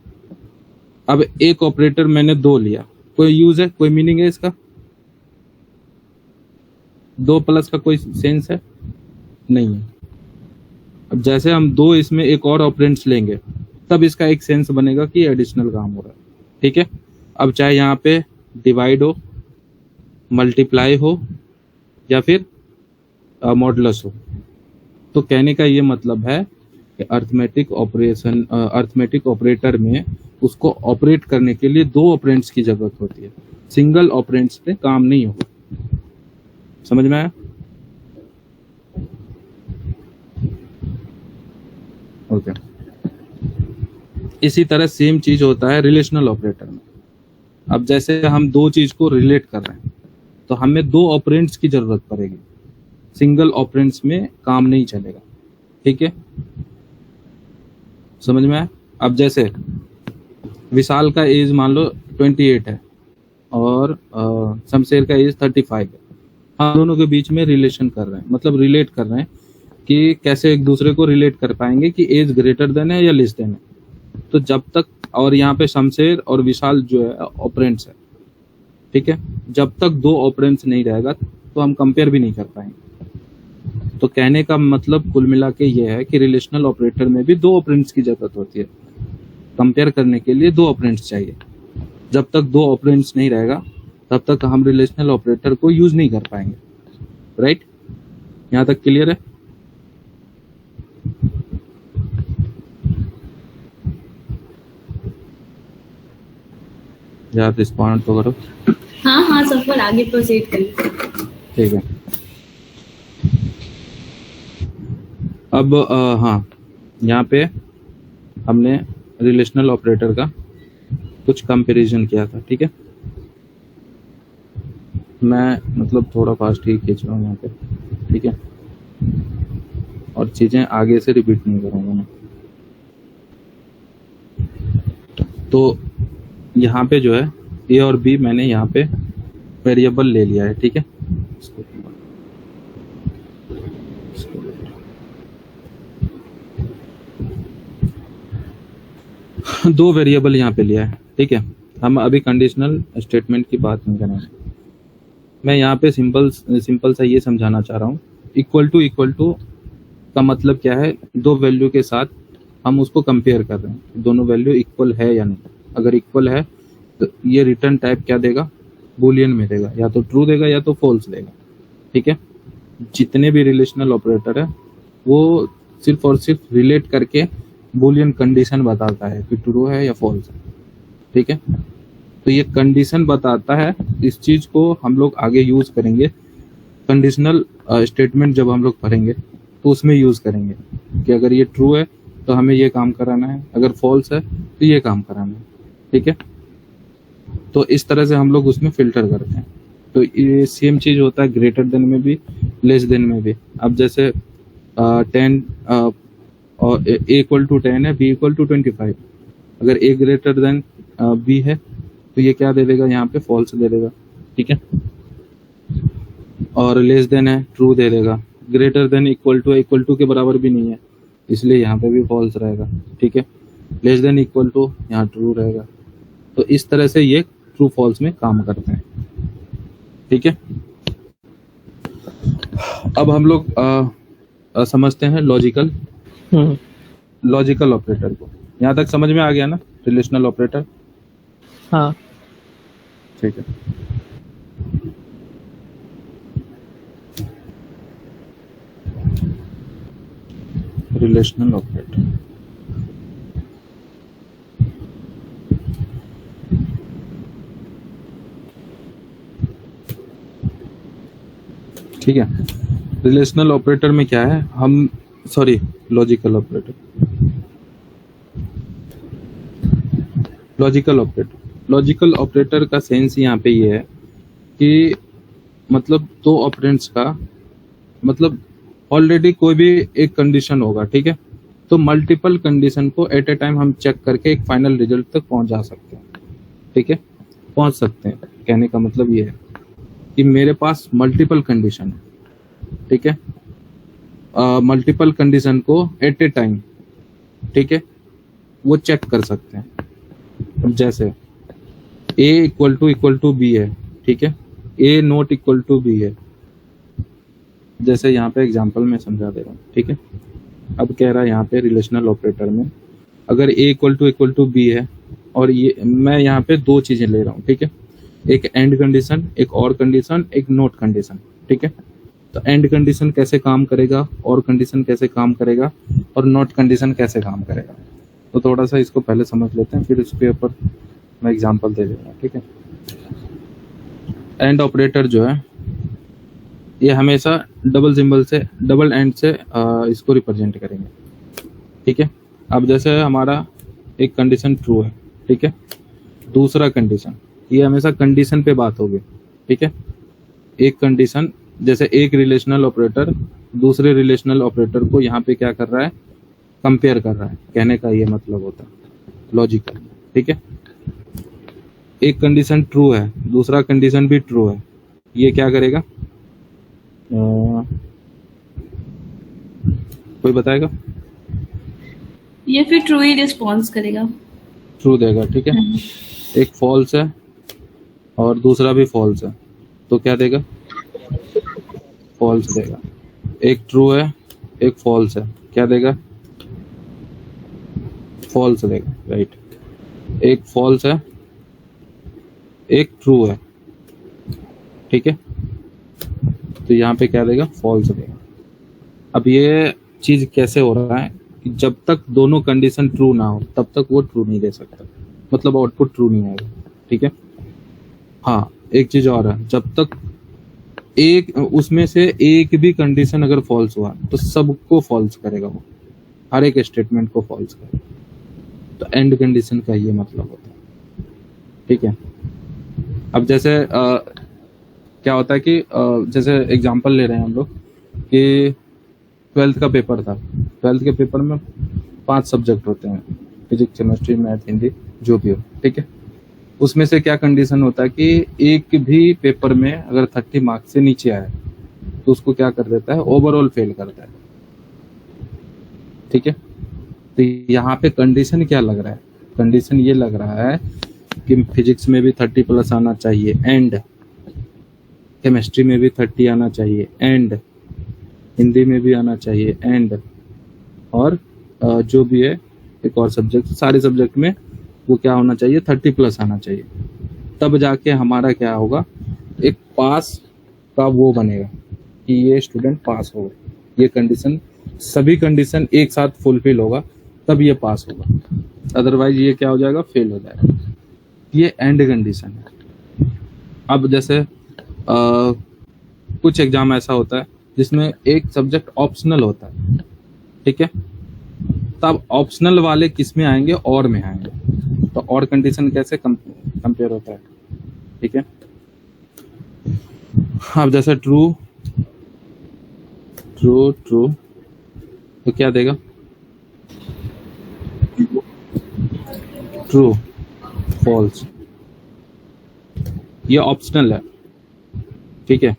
Speaker 1: अब एक ऑपरेटर मैंने 2 लिया, कोई यूज है, कोई मीनिंग है इसका? 2 प्लस का कोई सेंस है? नहीं है। अब जैसे हम 2 इसमें एक और ऑपरेंड्स लेंगे तब इसका एक सेंस बनेगा कि एडिशनल काम हो रहा है, ठीक है। अब चाहे यहाँ पे डिवाइड हो, मल्टीप्लाई हो, या फिर मॉडुलस हो, तो कहने का ये मतलब है कि अर्थमेटिक ऑपरेटर में उसको ऑपरेट करने के लिए 2 ऑपरेंड्स की जरूरत होती है। सिंगल ऑपरेंड्स पे काम नहीं होगा। समझ में आया? ओके। इसी तरह सेम चीज होता है रिलेशनल ऑपरेटर में। अब जैसे हम 2 चीज को रिलेट कर रहे हैं तो हमें 2 ऑपरेंड्स की जरूरत पड़ेगी, सिंगल ऑपरेंड्स में काम नहीं चलेगा, ठीक है। समझ में आया? अब जैसे विशाल का एज मान लो 28 है और शमशेर का एज 35 है। हम दोनों के बीच में रिलेशन कर रहे हैं, मतलब रिलेट कर रहे हैं कि कैसे एक दूसरे को रिलेट कर पाएंगे कि एज ग्रेटर देन है या लेस देन है। तो जब तक, और यहाँ पे शमशेर और विशाल जो है ऑपरेंड्स है, ठीक है, जब तक 2 ऑपरेंड्स नहीं रहेगा तो हम कंपेयर भी नहीं कर पाएंगे। तो कहने का मतलब कुल मिला के ये है कि रिलेशनल ऑपरेटर में भी 2 ऑपरेंड्स की जरूरत होती है। कंपेयर करने के लिए 2 ऑपरेंड्स चाहिए। जब तक 2 ऑपरेंड्स नहीं रहेगा तब तक हम रिलेशनल ऑपरेटर को यूज नहीं कर पाएंगे। राइट, यहाँ तक क्लियर है? यार रिस्पॉन्ड तो करो।
Speaker 4: हाँ हाँ सफर, आगे प्रोसीड करिए।
Speaker 1: ठीक है। अब हाँ, यहाँ पे हमने रिलेशनल ऑपरेटर का कुछ कंपैरिजन किया था। ठीक है, मैं मतलब थोड़ा फास्ट ही खींच रहा हूँ यहाँ पे। ठीक है, और चीजें आगे से रिपीट नहीं करूँगा मैं। तो यहाँ पे जो है ए और बी मैंने यहाँ पे वेरिएबल ले लिया है। ठीक है, दो वेरिएबल यहाँ पे लिया है। ठीक है, हम अभी कंडीशनल स्टेटमेंट की बात नहीं करेंगे। मैं यहाँ पे सिंपल सा ये समझाना चाह रहा हूँ। इक्वल टू का मतलब क्या है? दो वैल्यू के साथ हम उसको कंपेयर कर रहे हैं, दोनों वैल्यू इक्वल है या नहीं। अगर इक्वल है तो ये रिटर्न टाइप क्या देगा? बूलियन में देगा, या तो ट्रू देगा या तो फॉल्स देगा। ठीक है, जितने भी रिलेशनल ऑपरेटर है वो सिर्फ और सिर्फ रिलेट करके बूलियन कंडीशन बताता है कि ट्रू है या फॉल्स है। ठीक है, तो ये कंडीशन बताता है। इस चीज को हम लोग आगे यूज करेंगे, कंडीशनल स्टेटमेंट जब हम लोग पढ़ेंगे तो उसमें यूज करेंगे कि अगर ये ट्रू है तो हमें ये काम कराना है, अगर फॉल्स है तो ये काम कराना है। ठीक है, तो इस तरह से हम लोग उसमें फिल्टर करते हैं। तो ये सेम चीज होता है ग्रेटर देन में भी, लेस देन में भी। अब जैसे 10 और a इक्वल टू 10 है, b इक्वल टू 25। अगर a ग्रेटर देन b है तो ये क्या दे देगा? यहाँ पे फॉल्स दे देगा। ठीक है, और लेस देन है, ट्रू दे देगा। ग्रेटर देन इक्वल टू के बराबर भी नहीं है, इसलिए यहाँ पे भी फॉल्स रहेगा। ठीक है, लेस देन इक्वल टू, यहाँ ट्रू रहेगा। तो इस तरह से ये ट्रू फॉल्स में काम करते हैं। ठीक है, अब हम लोग समझते हैं लॉजिकल ऑपरेटर को। यहाँ तक समझ में आ गया ना रिलेशनल ऑपरेटर?
Speaker 2: हाँ।
Speaker 1: ठीक है, रिलेशनल ऑपरेटर। ठीक है, रिलेशनल ऑपरेटर में क्या है? लॉजिकल ऑपरेटर का सेंस यहाँ पे ये है कि मतलब दो ऑपरेंड्स का मतलब ऑलरेडी कोई भी एक कंडीशन होगा। ठीक है, तो मल्टीपल कंडीशन को एट ए टाइम हम चेक करके एक फाइनल रिजल्ट तक पहुंच जा सकते हैं। ठीक है, पहुंच सकते हैं। कहने का मतलब ये है कि मेरे पास मल्टीपल कंडीशन है। ठीक है, मल्टीपल कंडीशन को एट ए टाइम, ठीक है, वो चेक कर सकते हैं। जैसे a इक्वल टू b है। ठीक है, a not equal to b है। जैसे यहाँ पे एग्जांपल में समझा दे रहा हूँ। ठीक है, अब कह रहा है यहाँ पे रिलेशनल ऑपरेटर में अगर a इक्वल टू b है और ये मैं यहाँ पे दो चीजें ले रहा हूँ। ठीक है, एक एंड कंडीशन, एक और कंडीशन, एक नोट कंडीशन। ठीक है, तो एंड कंडीशन कैसे काम करेगा, और कंडीशन कैसे काम करेगा, और नोट कंडीशन कैसे काम करेगा, तो थोड़ा सा इसको पहले समझ लेते हैं, फिर इसके ऊपर मैं एग्जांपल दे दूंगा। ठीक है, एंड ऑपरेटर जो है ये हमेशा डबल एंड से इसको रिप्रेजेंट करेंगे। ठीक है, अब जैसे हमारा एक कंडीशन ट्रू है। ठीक है, दूसरा कंडीशन, ये हमेशा कंडीशन पे बात होगी। ठीक है, एक कंडीशन, जैसे एक रिलेशनल ऑपरेटर दूसरे रिलेशनल ऑपरेटर को यहाँ पे क्या कर रहा है? कंपेयर कर रहा है। कहने का ये मतलब होता है लॉजिकल। ठीक है, एक कंडीशन ट्रू है, दूसरा कंडीशन भी ट्रू है, ये क्या करेगा? कोई बताएगा?
Speaker 4: ये फिर ट्रू ही रिस्पॉन्स करेगा,
Speaker 1: ट्रू देगा। ठीक है, एक फॉल्स है और दूसरा भी फॉल्स है, तो क्या देगा? फॉल्स देगा। एक ट्रू है, एक फॉल्स है, क्या देगा? फॉल्स देगा। राइट, एक फॉल्स है, एक ट्रू है, ठीक है, तो यहाँ पे क्या देगा, फॉल्स देगा। अब ये चीज कैसे हो रहा है कि जब तक दोनों कंडीशन ट्रू ना हो तब तक वो ट्रू नहीं दे सकता, मतलब आउटपुट ट्रू नहीं आएगा। ठीक है, हाँ एक चीज और है, जब तक एक उसमें से एक भी कंडीशन अगर फॉल्स हुआ तो सबको फॉल्स करेगा वो, हर एक स्टेटमेंट को फॉल्स करेगा। तो एंड कंडीशन का ये मतलब होता है। ठीक है, अब जैसे क्या होता है कि जैसे एग्जांपल ले रहे हैं हम लोग कि 12th का पेपर था। 12th के पेपर में 5 सब्जेक्ट होते हैं, फिजिक्स, केमिस्ट्री, मैथ, हिंदी, जो भी हो। ठीक है, उसमें से क्या कंडीशन होता है कि एक भी पेपर में अगर 30 मार्क्स से नीचे आए तो उसको क्या कर देता है, ओवरऑल फेल करता है। ठीक है, तो यहाँ पे कंडीशन क्या लग रहा है, कंडीशन ये लग रहा है कि फिजिक्स में भी 30 प्लस आना चाहिए, एंड केमिस्ट्री में भी 30 आना चाहिए, एंड हिंदी में भी आना चाहिए, एंड और जो भी है एक और सब्जेक्ट, सारे सब्जेक्ट में वो क्या होना चाहिए, 30 प्लस आना चाहिए। तब जाके हमारा क्या होगा, एक पास का वो बनेगा कि ये स्टूडेंट पास होगा। ये कंडीशन, सभी कंडीशन एक साथ फुलफिल होगा तब ये पास होगा, अदरवाइज ये क्या हो जाएगा, फेल हो जाएगा। ये एंड कंडीशन है। अब जैसे कुछ एग्जाम ऐसा होता है जिसमें एक सब्जेक्ट ऑप्शनल होता है। ठीक है, तब ऑप्शनल वाले किस में आएंगे, और में आएंगे। तो और कंडीशन कैसे कंपेयर होता है। ठीक है, अब जैसे ट्रू ट्रू ट्रू तो क्या देगा, ट्रू, फॉल्स, ये ऑप्शनल है। ठीक है,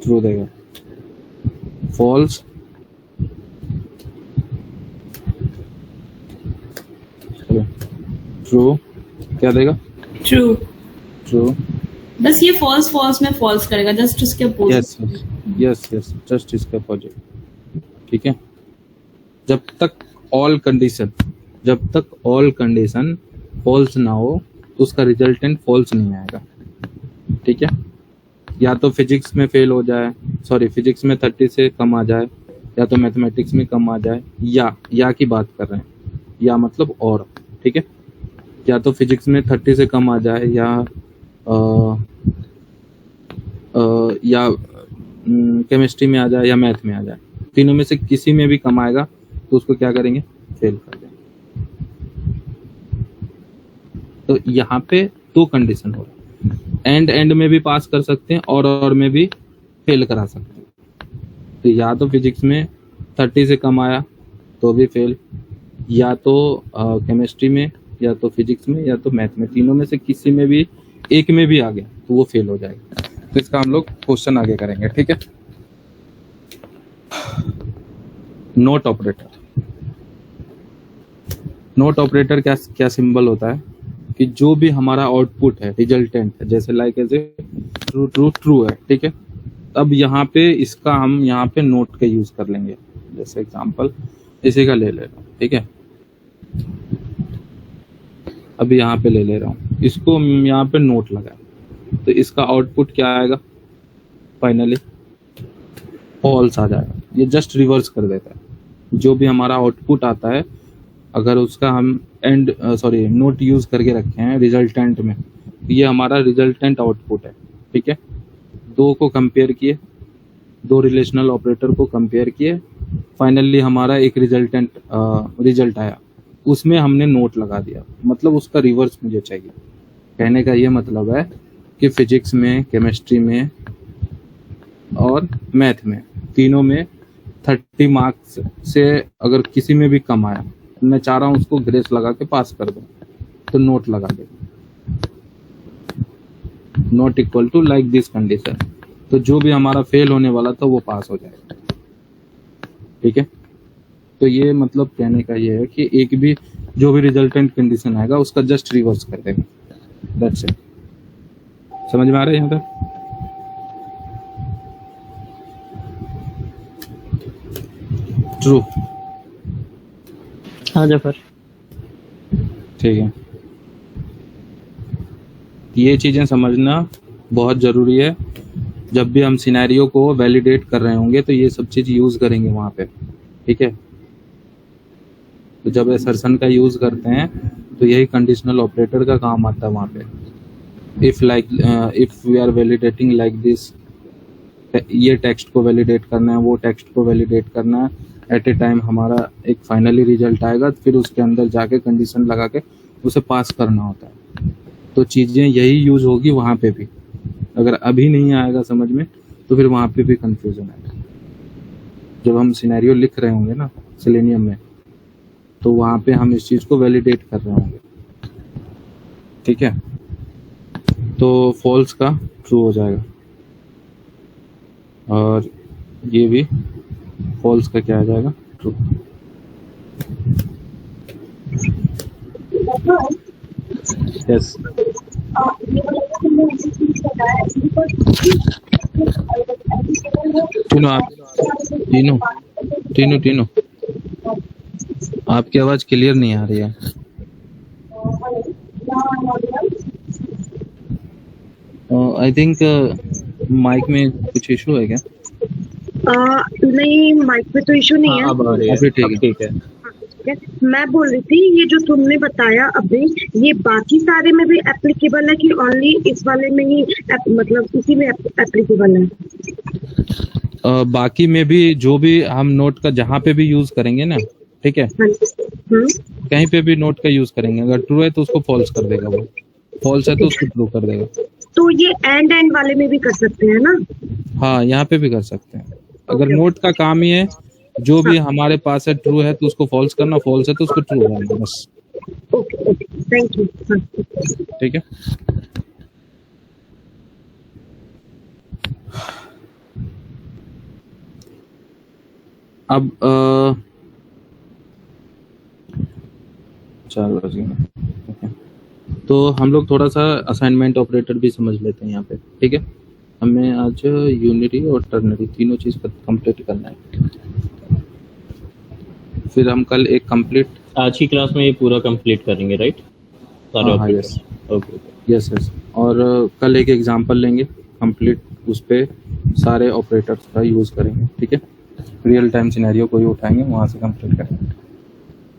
Speaker 1: ट्रू देगा, फॉल्स, ट्रू, क्या देगा,
Speaker 4: ट्रू।
Speaker 1: ट्रू,
Speaker 4: बस ये फॉल्स फॉल्स में फॉल्स करेगा, जस्ट उसके opposite.
Speaker 1: Yes yes yes, just इसका अपोजिट। ठीक है, जब तक ऑल कंडीशन फॉल्स ना हो तो उसका रिजल्टेंट फॉल्स नहीं आएगा। ठीक है, या तो फिजिक्स में फेल हो जाए, सॉरी फिजिक्स में 30 से कम आ जाए, या तो मैथमेटिक्स में कम आ जाए, या की बात कर रहे हैं, या मतलब और। ठीक है, या तो फिजिक्स में 30 से कम आ जाए, या केमिस्ट्री में आ जाए, या मैथ में आ जाए, तीनों में से किसी में भी कम आएगा तो उसको क्या करेंगे, फेल कर देंगे। तो यहाँ पे 2 कंडीशन हो रहा है, एंड में भी पास कर सकते हैं और में भी फेल करा सकते हैं। तो या तो फिजिक्स में 30 से कम आया तो भी फेल, या तो केमिस्ट्री में, या तो फिजिक्स में, या तो मैथ में, तीनों में से किसी में भी एक में भी आ गया तो वो फेल हो जाएगा। तो इसका हम लोग क्वेश्चन आगे करेंगे। ठीक है, नोट ऑपरेटर। नोट ऑपरेटर क्या सिंबल होता है कि जो भी हमारा आउटपुट है, रिजल्टेंट है, जैसे लाइक ऐसे ट्रू ट्रू ट्रू है। ठीक है, अब यहाँ पे इसका हम यहाँ पे नोट का यूज कर लेंगे। जैसे एग्जांपल इसी का ले रहा हूँ। ठीक है, अभी यहाँ पे ले रहा हूँ, इसको यहाँ पे नोट लगा, तो इसका आउटपुट क्या आएगा, फाइनली फॉल्स आ जाएगा। ये जस्ट रिवर्स कर देता है। जो भी हमारा आउटपुट आता है अगर उसका हम नोट यूज करके रखे हैं रिजल्टेंट में, ये हमारा रिजल्टेंट आउटपुट है। ठीक है, 2 को कंपेयर किए, 2 रिलेशनल ऑपरेटर को कंपेयर किए, फाइनली हमारा एक रिजल्ट आया, उसमें हमने नोट लगा दिया, मतलब उसका रिवर्स मुझे चाहिए। कहने का ये मतलब है कि फिजिक्स में, केमिस्ट्री में और मैथ में, तीनों में 30 मार्क्स से अगर किसी में भी कम आया, मैं चाह रहा हूँ उसको ग्रेस लगा के पास कर दूं, तो नोट लगा दे, not equal to like this condition. तो जो भी हमारा फेल होने वाला था वो पास हो जाएगा। ठीक है, तो ये मतलब कहने का ये है कि एक भी जो भी रिजल्टेंट कंडीशन आएगा उसका जस्ट रिवर्स कर देगा। That's it. समझ में आ रहा है यहाँ तक? ट्रू।
Speaker 2: हाँ जफर,
Speaker 1: ठीक है, ये चीजें समझना बहुत ज़रूरी है। जब भी हम सिनेरियो को वैलिडेट कर रहे होंगे तो ये सब चीज़ यूज़ करेंगे वहाँ पे, ठीक है। तो जब असर्शन का यूज़ करते हैं तो यही कंडीशनल ऑपरेटर का काम आता है वहाँ पे। If we are validating like this, ये टेक्स्ट को वैलिडेट करना है, वो टेक्स्ट को वैलिडेट करना है, एट ए टाइम हमारा एक फाइनली रिजल्ट आएगा, फिर उसके अंदर जाके कंडीशन लगा के उसे पास करना होता है। तो चीज़ें यही यूज़ होगी वहाँ पे भी। अगर अभी नहीं आएगा समझ में तो फिर वहाँ पे भी कंफ्यूजन आएगा। जब हम सिनेरियो लिख रहे होंगे ना सेलेनियम में, तो वहाँ पे हम इस चीज़ को वैलिडेट कर रहे होंगे, ठीक है। तो फॉल्स का ट्रू हो जाएगा और ये भी फॉल्स का क्या आ जाएगा, ट्रू। यस,
Speaker 6: ये वाला जो तुमने ऐसी चीज बताया,
Speaker 1: तीनों आप तीनों आपकी आवाज़ क्लियर नहीं आ रही है। आई थिंक माइक में कुछ इशू है क्या?
Speaker 6: नहीं, माइक पे तो इशू नहीं है।
Speaker 2: अब आ रही है,
Speaker 1: अभी ठीक है।
Speaker 2: अब ठीक है।
Speaker 6: ठीक है। मैं बोल रही थी, ये जो तुमने बताया अभी, ये बाकी सारे में भी एप्लीकेबल है कि ओनली इस वाले में ही मतलब इसी में एप्लीकेबल है?
Speaker 1: बाकी में भी जो भी हम नोट का जहाँ पे भी यूज करेंगे ना, ठीक है, कहीं पे भी नोट का यूज करेंगे, अगर ट्रू है तो उसको फॉल्स कर देगा, वो फॉल्स है तो उसको ट्रू कर देगा।
Speaker 6: तो ये एंड वाले में भी कर सकते हैं ना?
Speaker 1: हाँ, यहाँ पे भी कर सकते हैं। अगर नोट का काम ही है, जो भी हमारे पास है ट्रू है तो उसको फॉल्स करना, फॉल्स है तो उसको ट्रू करना, बस।
Speaker 6: Okay, thank you.
Speaker 1: ठीक है। अब चलो ठीक है। तो हम लोग थोड़ा सा असाइनमेंट ऑपरेटर भी समझ लेते हैं यहाँ पे, ठीक है। हमें आज यूनिटी और टर्नरी तीनों चीज कंप्लीट करना है, फिर हम कल एक कंप्लीट,
Speaker 2: आज की क्लास में ये पूरा कंप्लीट करेंगे, राइट? सारे
Speaker 1: हाँ,
Speaker 2: operator.
Speaker 1: Yes
Speaker 2: okay.
Speaker 1: Yes yes. और कल एक एग्जांपल लेंगे कंप्लीट, उस पे सारे ऑपरेटर्स का यूज करेंगे, ठीक है। रियल टाइम सिनेरियो कोई उठाएंगे, वहां से कंप्लीट करेंगे।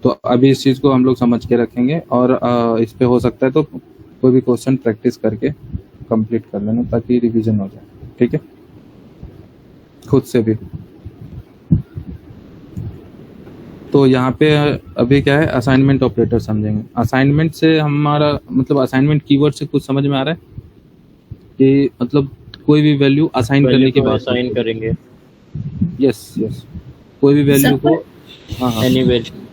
Speaker 1: तो अभी इस चीज को हम लोग समझ के रखेंगे और इस पे हो सकता है तो कोई भी क्वेश्चन प्रैक्टिस करके कंप्लीट कर लेना, ताकि रिवीजन हो जाए, ठीक है, खुद से भी। तो यहाँ पे अभी क्या है, असाइनमेंट ऑपरेटर समझेंगे। असाइनमेंट से हमारा मतलब, असाइनमेंट कीवर्ड से कुछ समझ में आ रहा है कि मतलब कोई भी वैल्यू असाइन करने के बाद
Speaker 2: असाइन करेंगे।
Speaker 1: यस यस, कोई भी वैल्यू को, हाँ हाँ,
Speaker 2: एनी वैल्यू।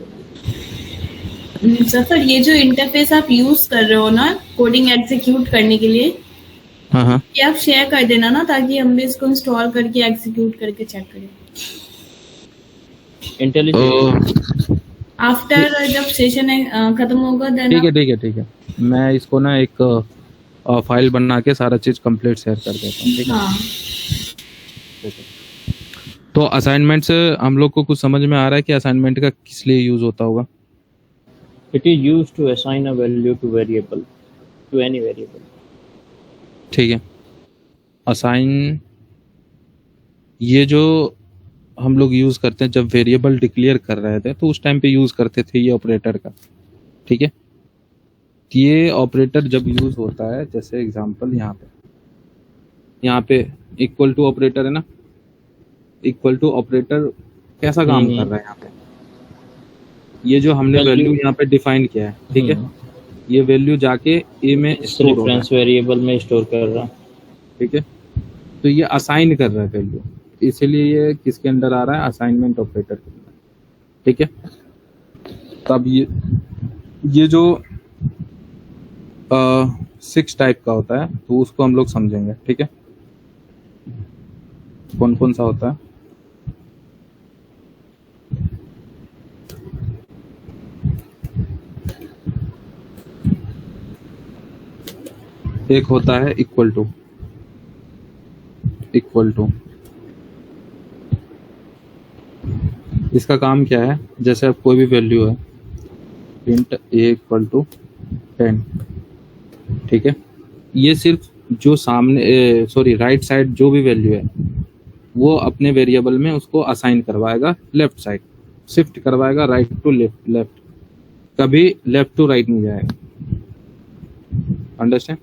Speaker 4: सफर, ये जो इंटरफेस आप यूज कर रहे हो ना कोडिंग एग्जीक्यूट करने के लिए,
Speaker 1: हाँ हाँ,
Speaker 4: ये आप शेयर कर देना ना, ताकि हम भी इसको इंस्टॉल करके एग्जीक्यूट करके चेक करें
Speaker 2: इंटेलिजेंट
Speaker 4: आफ्टर, जब सेशन खत्म होगा देन।
Speaker 1: ठीक है। मैं इसको ना एक फाइल बना के सारा चीज कंप्लीट शेयर कर देता हूँ, ठीक है।
Speaker 4: हाँ,
Speaker 1: तो असाइनमेंट से हम लोग को कुछ समझ में आ रहा है कि असाइनमेंट का किस लिए यूज होता होगा।
Speaker 2: It is used to assign a value to variable, to any variable.
Speaker 1: ठीक है। असाइन, ये जो हम लोग यूज करते हैं जब वेरिएबल डिक्लेयर कर रहे थे, तो उस टाइम पे यूज करते थे ये ऑपरेटर का, ठीक है। ये ऑपरेटर जब यूज होता है, जैसे एग्जांपल यहाँ पे इक्वल टू ऑपरेटर है ना, इक्वल टू ऑपरेटर कैसा काम कर रहा है यहाँ पे, ये जो हमने वैल्यू यहाँ पे डिफाइन किया है, ठीक है, ये वैल्यू जाके ए में स्टोर हो रहा है,
Speaker 2: रेफरेंस वेरिएबल में स्टोर कर रहा है,
Speaker 1: ठीक है। तो ये असाइन कर रहा है वैल्यू, इसलिए ये किसके अंडर आ रहा है, असाइनमेंट ऑपरेटर के अंदर, ठीक है। तब ये जो 6 टाइप का होता है, तो उसको हम लोग समझेंगे, ठीक है। कौन कौन सा होता है, एक होता है इक्वल टू, इसका काम क्या है, जैसे अब कोई भी वैल्यू है, प्रिंट a इक्वल टू 10, ठीक है। ये सिर्फ जो सामने सॉरी राइट साइड जो भी वैल्यू है वो अपने वेरिएबल में उसको असाइन करवाएगा लेफ्ट साइड, शिफ्ट करवाएगा राइट टू लेफ्ट, कभी लेफ्ट टू राइट नहीं जाएगा। अंडरस्टैंड?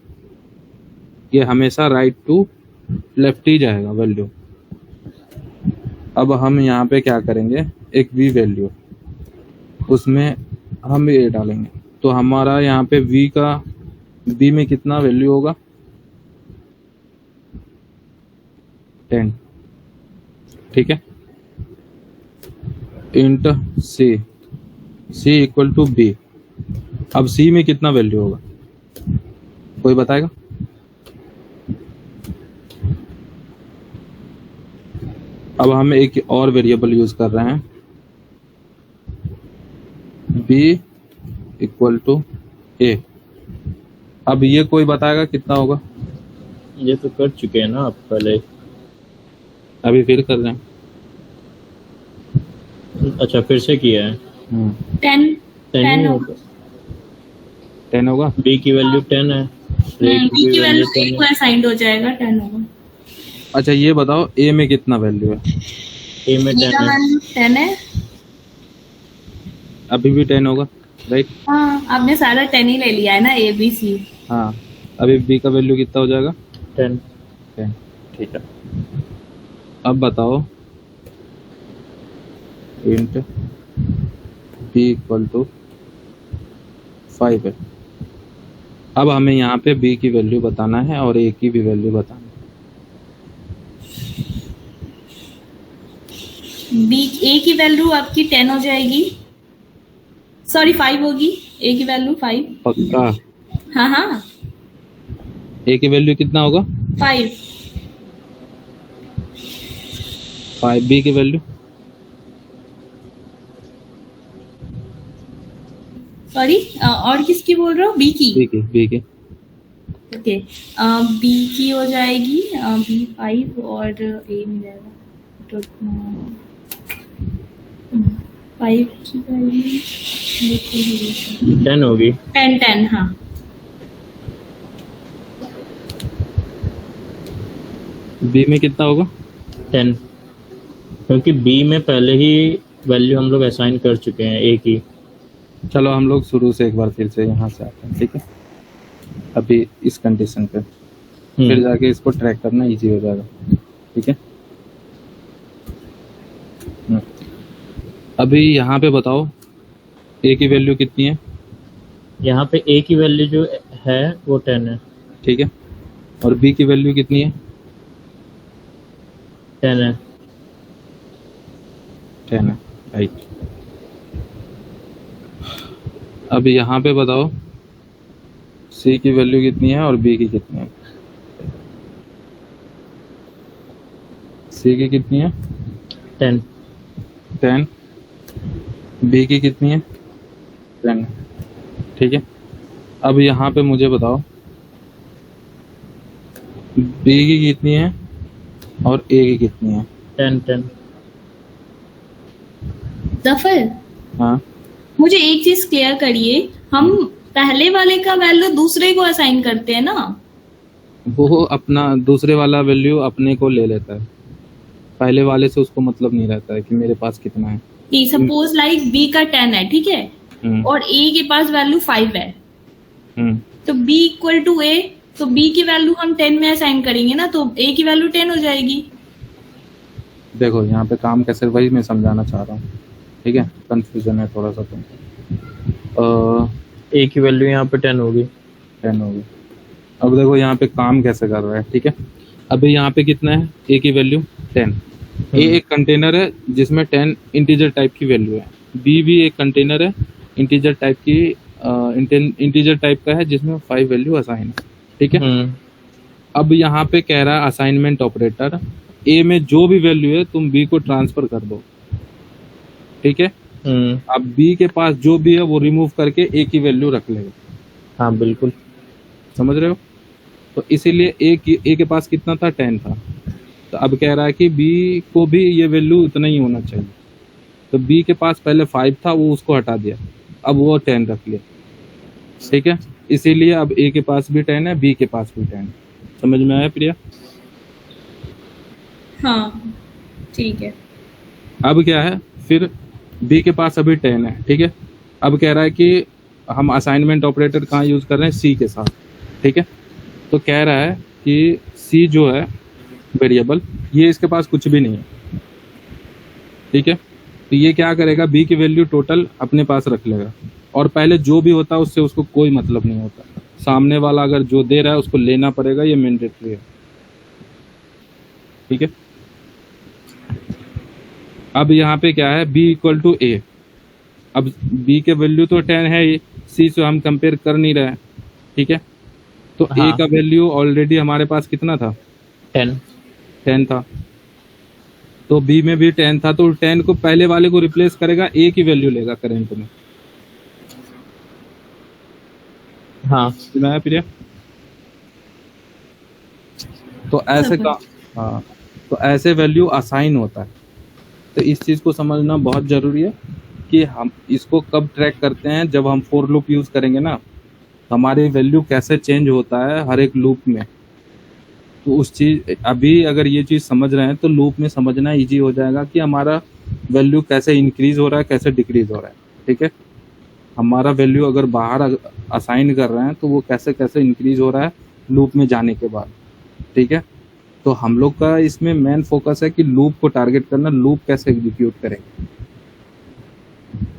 Speaker 1: ये हमेशा राइट टू लेफ्ट ही जाएगा वैल्यू। अब हम यहाँ पे क्या करेंगे, एक v वैल्यू उसमें हम ये डालेंगे, तो हमारा यहाँ पे v में कितना वैल्यू होगा, 10, ठीक है, int c equal to b। अब c में कितना वैल्यू होगा, कोई बताएगा? अब हम एक और वेरिएबल यूज कर रहे हैं, b इक्वल टू a। अब ये कोई बताएगा कितना होगा?
Speaker 2: ये तो कर चुके हैं ना आप पहले।
Speaker 1: अभी फिर कर रहे हैं।
Speaker 2: अच्छा फिर से किया है।
Speaker 4: 10
Speaker 2: 10
Speaker 4: होगा।
Speaker 1: 10 होगा।
Speaker 2: b की वैल्यू 10 है,
Speaker 4: b की वैल्यू 1 को असाइंड हो जाएगा, 10 होगा।
Speaker 1: अच्छा ये बताओ a में कितना वैल्यू है?
Speaker 2: a में 10
Speaker 4: मेरा
Speaker 2: है।
Speaker 4: वैल्यू 10 है।
Speaker 1: अभी भी 10 होगा, राइट?
Speaker 4: हाँ, आपने सारा 10 ही ले लिया है ना, a b c।
Speaker 1: हाँ, अभी b का वैल्यू कितना हो जाएगा?
Speaker 2: 10।
Speaker 1: 10, ठीक है। अब बताओ इंट b इक्वल टू 5 है। अब हमें यहाँ पे b की वैल्यू बताना है और a की भी वैल्यू बताना है।
Speaker 4: a की वैल्यू आपकी 10 हो जाएगी, सॉरी 5 होगी, a की वैल्यू 5।
Speaker 1: पक्का?
Speaker 4: हाँ हाँ,
Speaker 1: a की वैल्यू कितना होगा?
Speaker 4: 5।
Speaker 1: 5। b की वैल्यू?
Speaker 4: सॉरी और किसकी बोल रहे हो? b की।
Speaker 1: b की
Speaker 4: ओके, b की हो जाएगी b 5 और a मिल जाएगा तो 5 की वैल्यू
Speaker 2: 10 होगी।
Speaker 4: 10 हाँ।
Speaker 1: b में कितना होगा?
Speaker 2: 10, क्योंकि b में पहले ही वैल्यू हम लोग असाइन कर चुके हैं a की।
Speaker 1: चलो हम लोग शुरू से एक बार फिर से यहाँ से आते हैं, ठीक है? अभी इस कंडीशन पे फिर जाके इसको ट्रैक करना इजी हो जाएगा, ठीक है? अभी यहाँ पे बताओ a की वैल्यू कितनी है?
Speaker 2: यहाँ पे a की वैल्यू जो है वो 10 है।
Speaker 1: ठीक है, और b की वैल्यू कितनी है?
Speaker 2: 10 है।
Speaker 1: 10 है, राइट। अब यहाँ पे बताओ c की वैल्यू कितनी है और b की कितनी है? c की कितनी है?
Speaker 2: 10।
Speaker 1: 10। b की कितनी है? 10। ठीक है, अब यहाँ पे मुझे बताओ b की कितनी है और a की कितनी है?
Speaker 2: 10।
Speaker 4: जफर,
Speaker 1: हाँ,
Speaker 4: मुझे एक चीज क्लियर करिए, हम पहले वाले का वैल्यू दूसरे को असाइन करते हैं ना?
Speaker 1: वो अपना दूसरे वाला वैल्यू अपने को ले लेता है, पहले वाले से उसको मतलब नहीं रहता है कि मेरे पास कितना है।
Speaker 4: सपोज लाइक b का 10 है, ठीक है, और a के पास वैल्यू 5 है, तो b इक्वल टू a, तो b की वैल्यू हम 10 में असाइन करेंगे ना, तो a की वैल्यू 10 हो जाएगी।
Speaker 1: देखो यहाँ पे काम कैसे, वही मैं समझाना चाह रहा हूँ, ठीक है? कंफ्यूजन है थोड़ा सा तुमको।
Speaker 2: a की वैल्यू यहाँ पे 10 होगी।
Speaker 1: 10 होगी। अब देखो यहाँ पे काम कैसे कर रहा है, ठीक है? अभी यहाँ पे कितना है a की वैल्यू? 10। a एक कंटेनर है जिसमें 10 इंटीजर टाइप की वैल्यू है, b भी एक कंटेनर है इंटीजर टाइप की, इंटीजर टाइप का है जिसमें 5 वैल्यू असाइन है, ठीक है? अब यहाँ पे कह रहा है असाइनमेंट ऑपरेटर, a में जो भी वैल्यू है तुम b को ट्रांसफर कर दो, ठीक है? अब b के पास जो भी है वो रिमूव करके a की वैल्यू रख लेगा।
Speaker 2: हाँ बिल्कुल,
Speaker 1: समझ रहे हो? तो इसीलिए a के पास कितना था? 10 था। तो अब कह रहा है कि b को भी ये वैल्यू इतना ही होना चाहिए, तो b के पास पहले 5 था, वो उसको हटा दिया, अब वो 10 रख लिया, ठीक है? इसीलिए अब a के पास भी 10 है, b के पास भी 10 है। समझ में आया प्रिया?
Speaker 4: हाँ ठीक है।
Speaker 1: अब क्या है, फिर बी के पास अभी 10 है, ठीक है। अब कह रहा है कि हम असाइनमेंट ऑपरेटर कहाँ यूज कर रहे हैं, सी के साथ, ठीक है। तो कह रहा है कि सी जो है वेरिएबल, ये इसके पास कुछ भी नहीं है, ठीक है। तो ये क्या करेगा, बी की वैल्यू टोटल अपने पास रख लेगा, और पहले जो भी होता है उससे उसको कोई मतलब नहीं होता। सामने वाला अगर जो दे रहा है उसको लेना पड़ेगा, ये मैंडेटरी है, ठीक है। अब यहाँ पे क्या है, b इक्वल टू ए। अब b के वैल्यू तो 10 है ही, c से हम कंपेयर कर नहीं रहे हैं, ठीक है। तो
Speaker 2: हाँ।
Speaker 1: a का वैल्यू ऑलरेडी हमारे पास कितना था,
Speaker 2: 10
Speaker 1: था। तो b में भी 10 था, तो 10 को पहले वाले को रिप्लेस करेगा, a की वैल्यू लेगा करंट में।
Speaker 2: हाँ
Speaker 1: सुना है प्रिया? तो ऐसे का, हाँ, तो ऐसे वैल्यू असाइन होता है। तो इस चीज को समझना बहुत जरूरी है कि हम इसको कब ट्रैक करते हैं, जब हम फॉर लूप यूज करेंगे ना, हमारी वैल्यू कैसे चेंज होता है हर एक लूप में। तो उस चीज, अभी अगर ये चीज समझ रहे हैं तो लूप में समझना इजी हो जाएगा कि हमारा वैल्यू कैसे इंक्रीज हो रहा है, कैसे डिक्रीज हो रहा है, ठीक है। हमारा वैल्यू अगर बाहर असाइन कर रहे हैं तो वो कैसे कैसे इंक्रीज हो रहा है लूप में जाने के बाद, ठीक है। तो हम लोग का इसमें मेन फोकस है कि लूप को टारगेट करना, लूप कैसे एग्जीक्यूट करेंगे।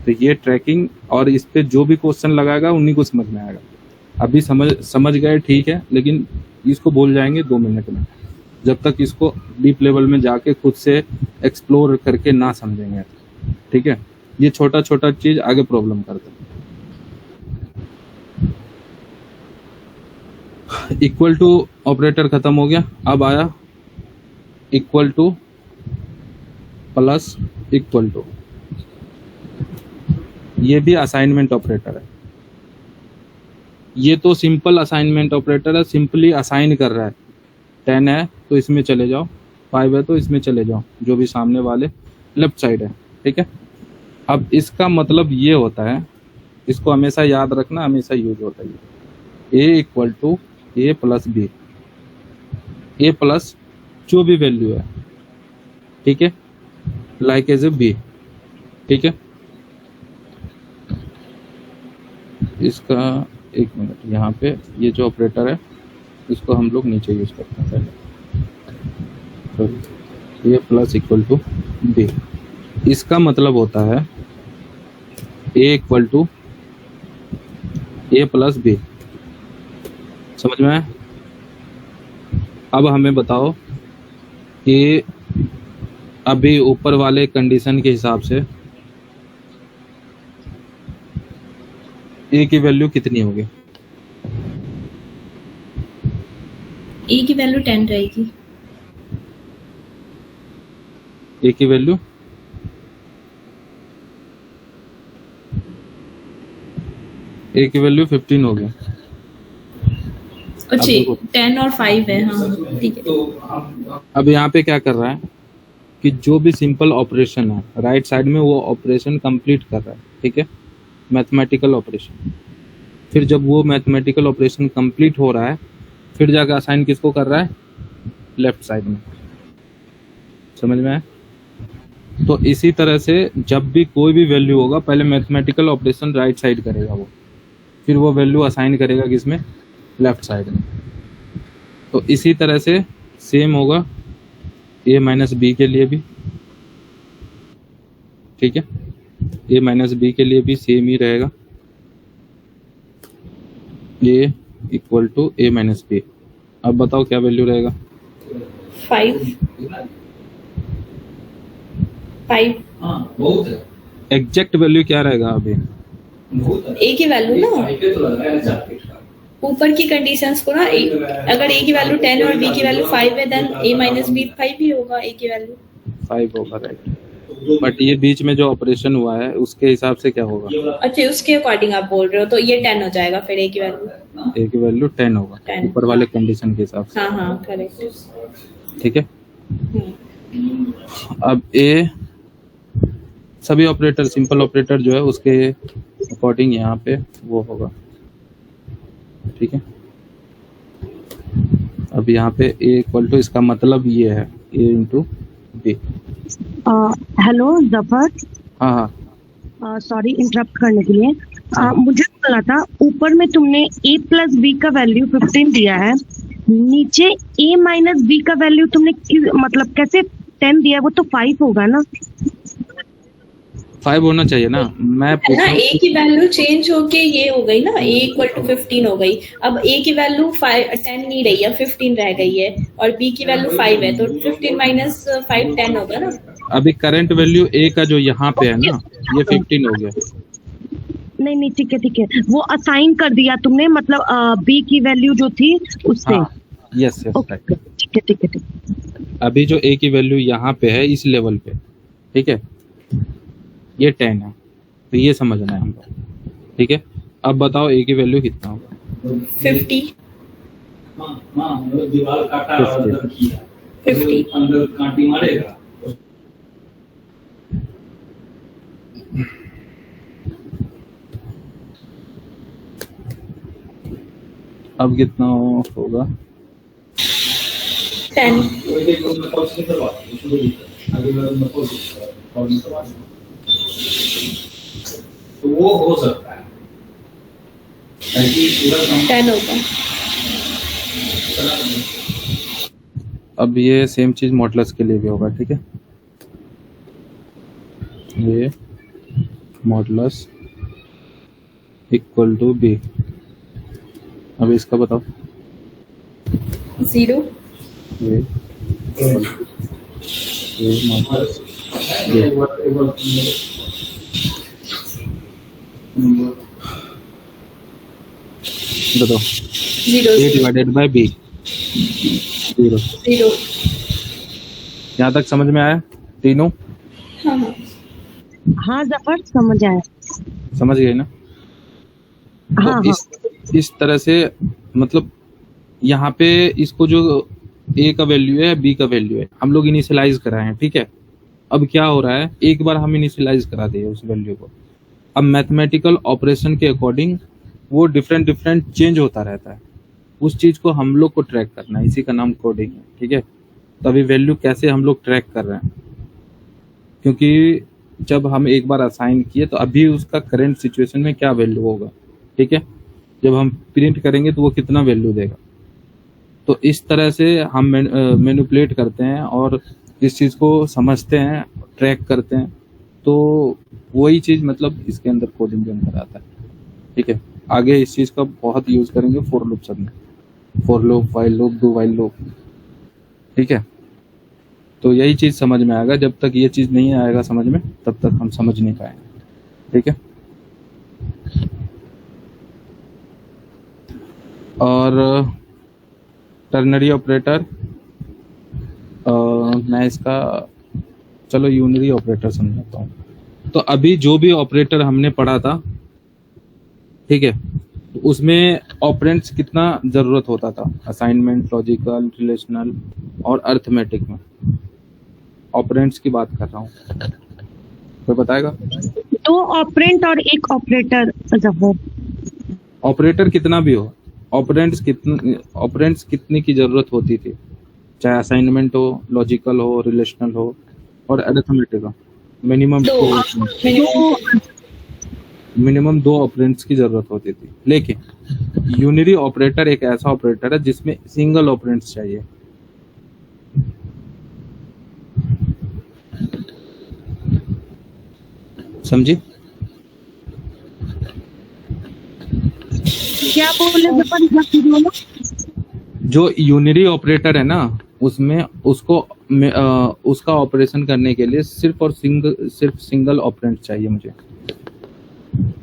Speaker 1: तो ये ट्रैकिंग, और इस पे जो भी क्वेश्चन लगाएगा उन्हीं को समझ में आएगा। अभी समझ गए, ठीक है, लेकिन इसको बोल जाएंगे 2 मिनट में, जब तक इसको डीप लेवल में जाके खुद से एक्सप्लोर करके ना समझेंगे, ठीक है। ये छोटा छोटा चीज आगे प्रॉब्लम करता है। इक्वल टू ऑपरेटर खत्म हो गया, अब आया equal to plus equal to. ये भी असाइनमेंट ऑपरेटर है। ये तो सिंपल असाइनमेंट ऑपरेटर है, सिंपली असाइन कर रहा है। 10 है तो इसमें चले जाओ, 5 है तो इसमें चले जाओ, जो भी सामने वाले लेफ्ट साइड है, ठीक है। अब इसका मतलब ये होता है, इसको हमेशा याद रखना, हमेशा यूज होता है, A equal to A plus B. A plus जो भी वैल्यू है, ठीक है, लाइक एज ए बी, ठीक है। इसका एक मिनट, यहाँ पे ये जो ऑपरेटर है इसको हम लोग नीचे यूज करते हैं पहले। तो A plus equal to B, इसका मतलब होता है A equal to A plus B. समझ में आया? अब हमें बताओ कि अभी ऊपर वाले कंडीशन के हिसाब से ए की वैल्यू कितनी होगी?
Speaker 4: ए की वैल्यू 10 रहेगी।
Speaker 1: ए की वैल्यू ए की वैल्यू 15 होगी।
Speaker 4: अच्छा 10 और 5 है, हाँ ठीक है।
Speaker 1: अब यहाँ पे क्या कर रहा है कि जो भी सिंपल ऑपरेशन है राइट साइड में, वो ऑपरेशन कंप्लीट कर रहा है, ठीक है, मैथमेटिकल ऑपरेशन। फिर जब वो मैथमेटिकल ऑपरेशन कंप्लीट हो रहा है, फिर जाकर असाइन किसको कर रहा है, लेफ्ट साइड में। समझ में आया? तो इसी तरह से जब भी कोई भी वैल्यू होगा, पहले मैथमेटिकल ऑपरेशन राइट साइड करेगा वो, फिर वो वैल्यू असाइन करेगा किसमें, लेफ्ट साइड में। तो इसी तरह से सेम होगा ए माइनस बी के लिए भी, ठीक है। ए माइनस बी के लिए भी सेम ही रहेगा, A equal to A minus B. अब बताओ क्या वैल्यू रहेगा?
Speaker 4: 5
Speaker 1: एग्जैक्ट वैल्यू क्या रहेगा अभी?
Speaker 4: ए की वैल्यू ना, ऊपर की कंडीशंस को ना, अगर ए की वैल्यू 10 और बी की वैल्यू 5 है, देन ए माइनस बी 5 ही होगा, ए की वैल्यू
Speaker 1: 5 होगा, राइट। बट ये बीच में जो ऑपरेशन हुआ है उसके हिसाब से क्या होगा?
Speaker 4: अच्छा उसके अकॉर्डिंग आप बोल रहे हो, तो ये 10 हो जाएगा फिर ए की वैल्यू।
Speaker 1: ए की वैल्यू 10 होगा
Speaker 4: 10
Speaker 1: ऊपर वाले कंडीशन के हिसाब से,
Speaker 4: हाँ हाँ करेक्ट,
Speaker 1: ठीक है। अब ए सभी ऑपरेटर, सिंपल ऑपरेटर जो है उसके अकॉर्डिंग यहाँ पे वो होगा, ठीक है। अब यहाँ पे a इक्वल टू, इसका मतलब ये है a into B.
Speaker 5: Hello Zafar,
Speaker 1: हाँ हाँ
Speaker 5: सॉरी इंटरप्ट करने के लिए। मुझे बोलना था, ऊपर में तुमने a प्लस बी का वैल्यू 15 दिया है, नीचे a माइनस बी का वैल्यू तुमने मतलब कैसे 10 दिया है? वो तो 5 होगा ना।
Speaker 1: 5 होना चाहिए ना। मैं
Speaker 4: है ना, ए की वैल्यू चेंज होके ये हो गई ना, ए इक्वल टू 15 हो गई। अब ए की वैल्यू 10 नहीं रही है, 15 रह गई है, और बी की वैल्यू 5 है, तो 15 माइनस 5 10 होगा ना।
Speaker 1: अभी करंट वैल्यू a का जो यहाँ पे है ना, ये 15 हो गया।
Speaker 5: नहीं नहीं, ठीक है, वो असाइन कर दिया तुमने, मतलब बी की वैल्यू जो थी उससे।
Speaker 1: यस यस,
Speaker 5: ओके, ठीक है।
Speaker 1: अभी जो a की वैल्यू यहाँ पे है इस लेवल पे, ठीक है, ये 10 है, तो ये समझना है हमको, ठीक है। अब बताओ a की वैल्यू कितना होगा?
Speaker 4: 50
Speaker 7: दीवार काटा और अंदर किया,
Speaker 4: 50
Speaker 7: अंदर कांटी मारेगा।
Speaker 1: अब कितना होगा?
Speaker 4: 10
Speaker 7: तो वो हो सकता है
Speaker 4: 10 होगा।
Speaker 1: अब ये सेम चीज मॉडुलस के लिए भी होगा, ठीक है। ये मॉडुलस इक्वल टू बी। अब इसका बताओ।
Speaker 4: 0
Speaker 1: ये मॉडुलस बताओ।
Speaker 4: 0
Speaker 1: a डिवाइडेड बाय b, 0।
Speaker 4: 0।
Speaker 1: यहाँ तक समझ में आया तीनों?
Speaker 4: हाँ हाँ,
Speaker 5: हाँ जफर, समझ आया।
Speaker 1: समझ गए ना?
Speaker 5: हाँ
Speaker 1: तो इस तरह से, मतलब यहाँ पे इसको जो a का वैल्यू है, b का वैल्यू है, हम लोग इनिशियलाइज कराए हैं, ठीक है। अब क्या हो रहा है, एक बार हम इनिशियलाइज करा दिए उस वैल्यू को, अब मैथमेटिकल ऑपरेशन के अकॉर्डिंग वो डिफरेंट चेंज होता रहता है। उस चीज को हम लोग को ट्रैक करना है, इसी का नाम कोडिंग है, ठीक है। तो अभी वैल्यू कैसे हम लोग ट्रैक कर रहे हैं, क्योंकि जब हम एक बार असाइन किए तो अभी उसका करंट सिचुएशन में क्या वैल्यू होगा, ठीक है। जब हम प्रिंट करेंगे तो वो कितना वैल्यू देगा। तो इस तरह से हम मैनिपुलेट करते हैं और इस चीज को समझते हैं, ट्रैक करते हैं। तो वही चीज मतलब इसके अंदर कोडिंग के अंदर आता है, ठीक है। आगे इस चीज का बहुत यूज करेंगे फॉर लूप सब में, for loop, while loop, do while loop, ठीक है। तो यही चीज समझ में आएगा। जब तक ये चीज नहीं आएगा समझ में, तब तक हम समझ नहीं पाएंगे, ठीक है। और टर्नरी ऑपरेटर, मैं इसका चलो यूनरी ऑपरेटर समझाता हूँ। तो अभी जो भी ऑपरेटर हमने पढ़ा था, ठीक है, तो उसमें ऑपरेंड्स कितना जरूरत होता था? असाइनमेंट, लॉजिकल, रिलेशनल और अर्थमेटिक में ऑपरेंड्स की बात कर रहा हूँ। कोई बताएगा?
Speaker 5: 2 ऑपरेंट और 1 ऑपरेटर जफर।
Speaker 1: ऑपरेटर कितना भी हो, ऑपरेंड्स कितने की जरूरत होती थी? चाहे असाइनमेंट हो, लॉजिकल हो, रिलेशनल हो और अरिथमेटिक हो, मिनिमम 2 ऑपरेंड्स की जरूरत होती थी। लेकिन यूनरी ऑपरेटर एक ऐसा ऑपरेटर है जिसमें सिंगल ऑपरेंड्स चाहिए। समझी?
Speaker 5: क्या बोले जफर?
Speaker 1: जो यूनरी ऑपरेटर है ना, उसमें उसका ऑपरेशन करने के लिए सिर्फ सिंगल ऑपरेंड चाहिए मुझे,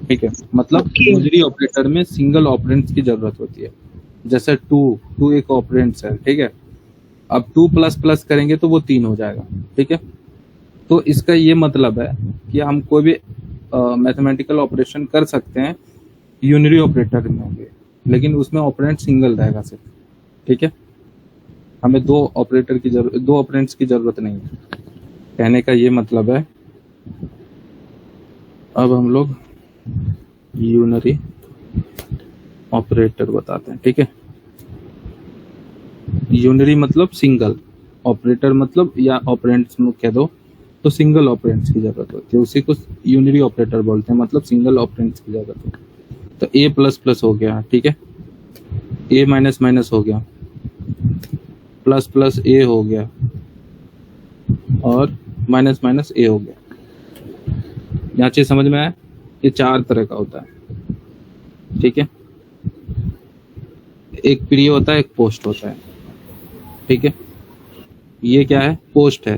Speaker 1: ठीक है। मतलब यूनरी ऑपरेटर में सिंगल ऑपरेंड्स की जरूरत होती है। जैसे 2 एक ऑपरेंड्स है, ठीक है। अब 2 प्लस प्लस करेंगे तो वो 3 हो जाएगा, ठीक है। तो इसका ये मतलब है कि हम कोई भी मैथमेटिकल ऑपरेशन कर सकते हैं यूनरी ऑपरेटर में होंगे, लेकिन उसमें ऑपरेंड सिंगल रहेगा सिर्फ, ठीक है। हमें 2 ऑपरेंड्स की जरूरत नहीं है, कहने का ये मतलब है। अब हम लोग यूनरी ऑपरेटर बताते हैं, ठीक है। यूनरी मतलब सिंगल, ऑपरेटर मतलब या ऑपरेंट्स में कह दो तो सिंगल ऑपरेंट्स की जरूरत होती है, उसी को यूनरी ऑपरेटर बोलते हैं, मतलब सिंगल ऑपरेंट्स की जरूरत होती है। तो ए प्लस प्लस हो गया, ठीक है, ए माइनस माइनस हो गया, प्लस प्लस ए हो गया और माइनस माइनस ए हो गया। यहाँ चीज समझ में आया? ये 4 तरह का होता है, ठीक है। एक प्री होता है, एक पोस्ट होता है, ठीक है। ये क्या है? पोस्ट है,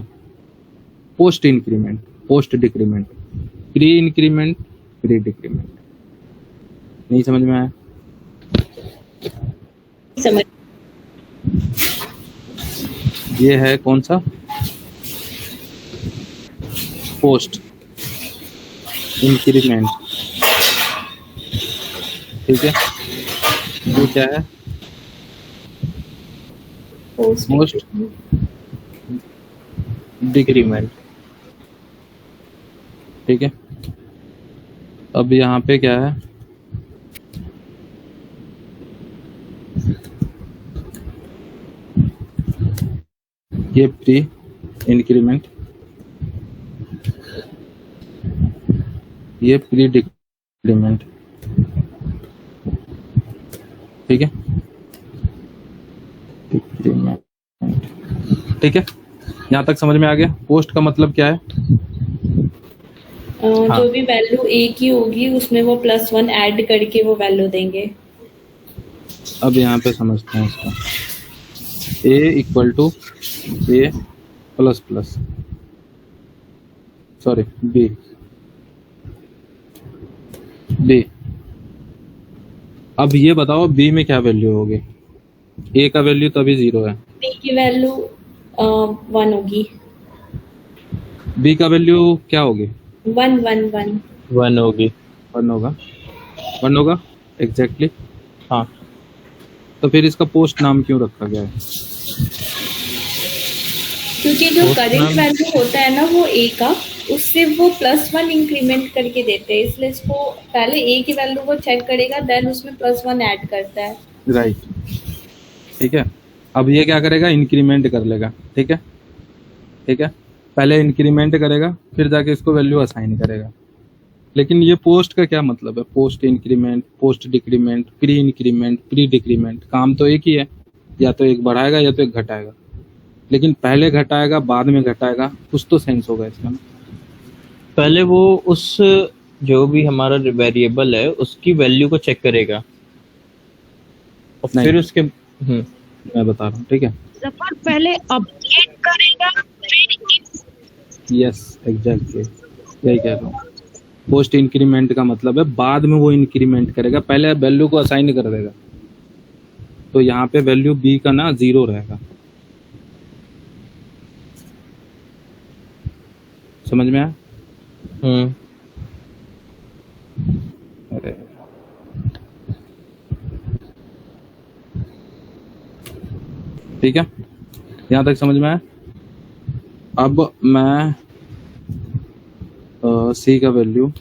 Speaker 1: post increment, post decrement, pre increment, pre decrement. नहीं समझ में आया?
Speaker 4: समझ।
Speaker 1: ये है कौन सा? पोस्ट इंक्रीमेंट, ठीक है। ये क्या है? पोस्ट डिक्रीमेंट, ठीक है। अब यहाँ पे क्या है? ये प्री इंक्रीमेंट, ये प्री डिक्रीमेंट, ठीक है, डिक्रीमेंट, ठीक है। यहाँ तक समझ में आ गया? पोस्ट का मतलब क्या है?
Speaker 4: जो भी वैल्यू ए की होगी उसमें वो +1 ऐड करके वो वैल्यू देंगे।
Speaker 1: अब यहाँ पे समझते हैं इसको। A equal to A plus plus, sorry B, B. अब ये बताओ बी में क्या वैल्यू होगी? ए का वैल्यू तो अभी 0 है,
Speaker 4: बी की वैल्यू 1 होगी।
Speaker 1: बी का वैल्यू क्या होगी?
Speaker 4: 1 1 1
Speaker 2: 1 होगी।
Speaker 1: 1 होगा, 1 होगा एग्जैक्टली।
Speaker 2: हाँ,
Speaker 1: तो फिर इसका पोस्ट नाम क्यों रखा गया है?
Speaker 4: क्योंकि जो
Speaker 2: पोस्ट
Speaker 4: करेंट
Speaker 2: नाम-
Speaker 4: वैल्यू होता है ना वो ए का, उससे वो +1 इंक्रीमेंट करके देते हैं, इसलिए इसको पहले ए की वैल्यू को चेक करेगा, देन उसमें +1 ऐड करता है।
Speaker 1: राइट, ठीक है। अब ये क्या करेगा? इंक्रीमेंट कर लेगा, ठीक है, ठीक है। पहले इंक्रीमेंट करेगा फिर जाके इसको वैल्यू असाइन करेगा। लेकिन ये पोस्ट का क्या मतलब है? Post increment, post decrement, pre increment, pre decrement, काम तो एक ही है, या तो एक बढ़ाएगा या तो एक घटाएगा। लेकिन पहले घटाएगा बाद में घटाएगा, कुछ तो सेंस होगा इसका ना?
Speaker 2: पहले वो उस जो भी हमारा वेरिएबल है उसकी वैल्यू को चेक करेगा और
Speaker 1: नहीं।
Speaker 2: फिर उसके
Speaker 1: मैं बता रहा हूँ, ठीक है।
Speaker 5: जफर पहले अपडेट करेगा फिर
Speaker 1: यस एग्जैक्टली, यही कह रहा हूँ। पोस्ट इंक्रीमेंट का मतलब है बाद में वो इंक्रीमेंट करेगा, पहले वैल्यू को असाइन कर देगा। तो यहाँ पे वैल्यू बी का ना 0 रहेगा, समझ में आया? अरे ठीक है, यहाँ तक समझ में आया? अब मैं सी का वैल्यू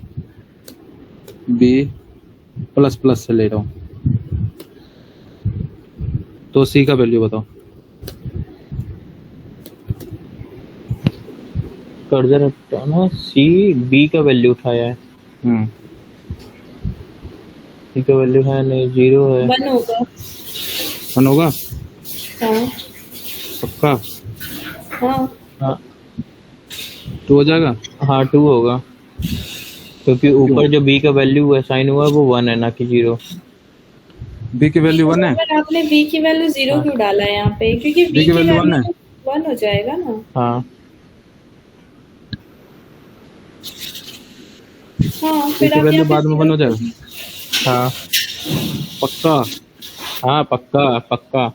Speaker 1: बी प्लस प्लस से ले रहा हूँ, तो सी का वैल्यू बताओ।
Speaker 2: कर्जर हटाना, सी बी का वैल्यू उठाया है, सी का वैल्यू है नहीं, 0 है।
Speaker 4: 1 होगा।
Speaker 1: 1 होगा
Speaker 4: हाँ
Speaker 1: पक्का?
Speaker 4: हाँ
Speaker 2: हाँ
Speaker 1: 2 हो जाएगा?
Speaker 2: हाँ 2 होगा, क्योंकि ऊपर जो बी का वैल्यू असाइन हुआ है वो 1 है ना कि 0।
Speaker 1: बी की वैल्यू 1 है?
Speaker 4: अगर आपने बी की वैल्यू 0 क्यों डाला है यहाँ पे? क्योंकि
Speaker 1: B की वैल्यू 1 है?
Speaker 4: 1 हो जाएगा ना।
Speaker 2: हाँ
Speaker 4: हाँ
Speaker 1: बी
Speaker 4: फिर
Speaker 1: की
Speaker 4: आप
Speaker 1: वैल्यू
Speaker 4: यहाँ पे
Speaker 1: बाद में 1 हो जाएगा
Speaker 2: हाँ
Speaker 1: पक्का?
Speaker 2: हाँ पक्का पक्का।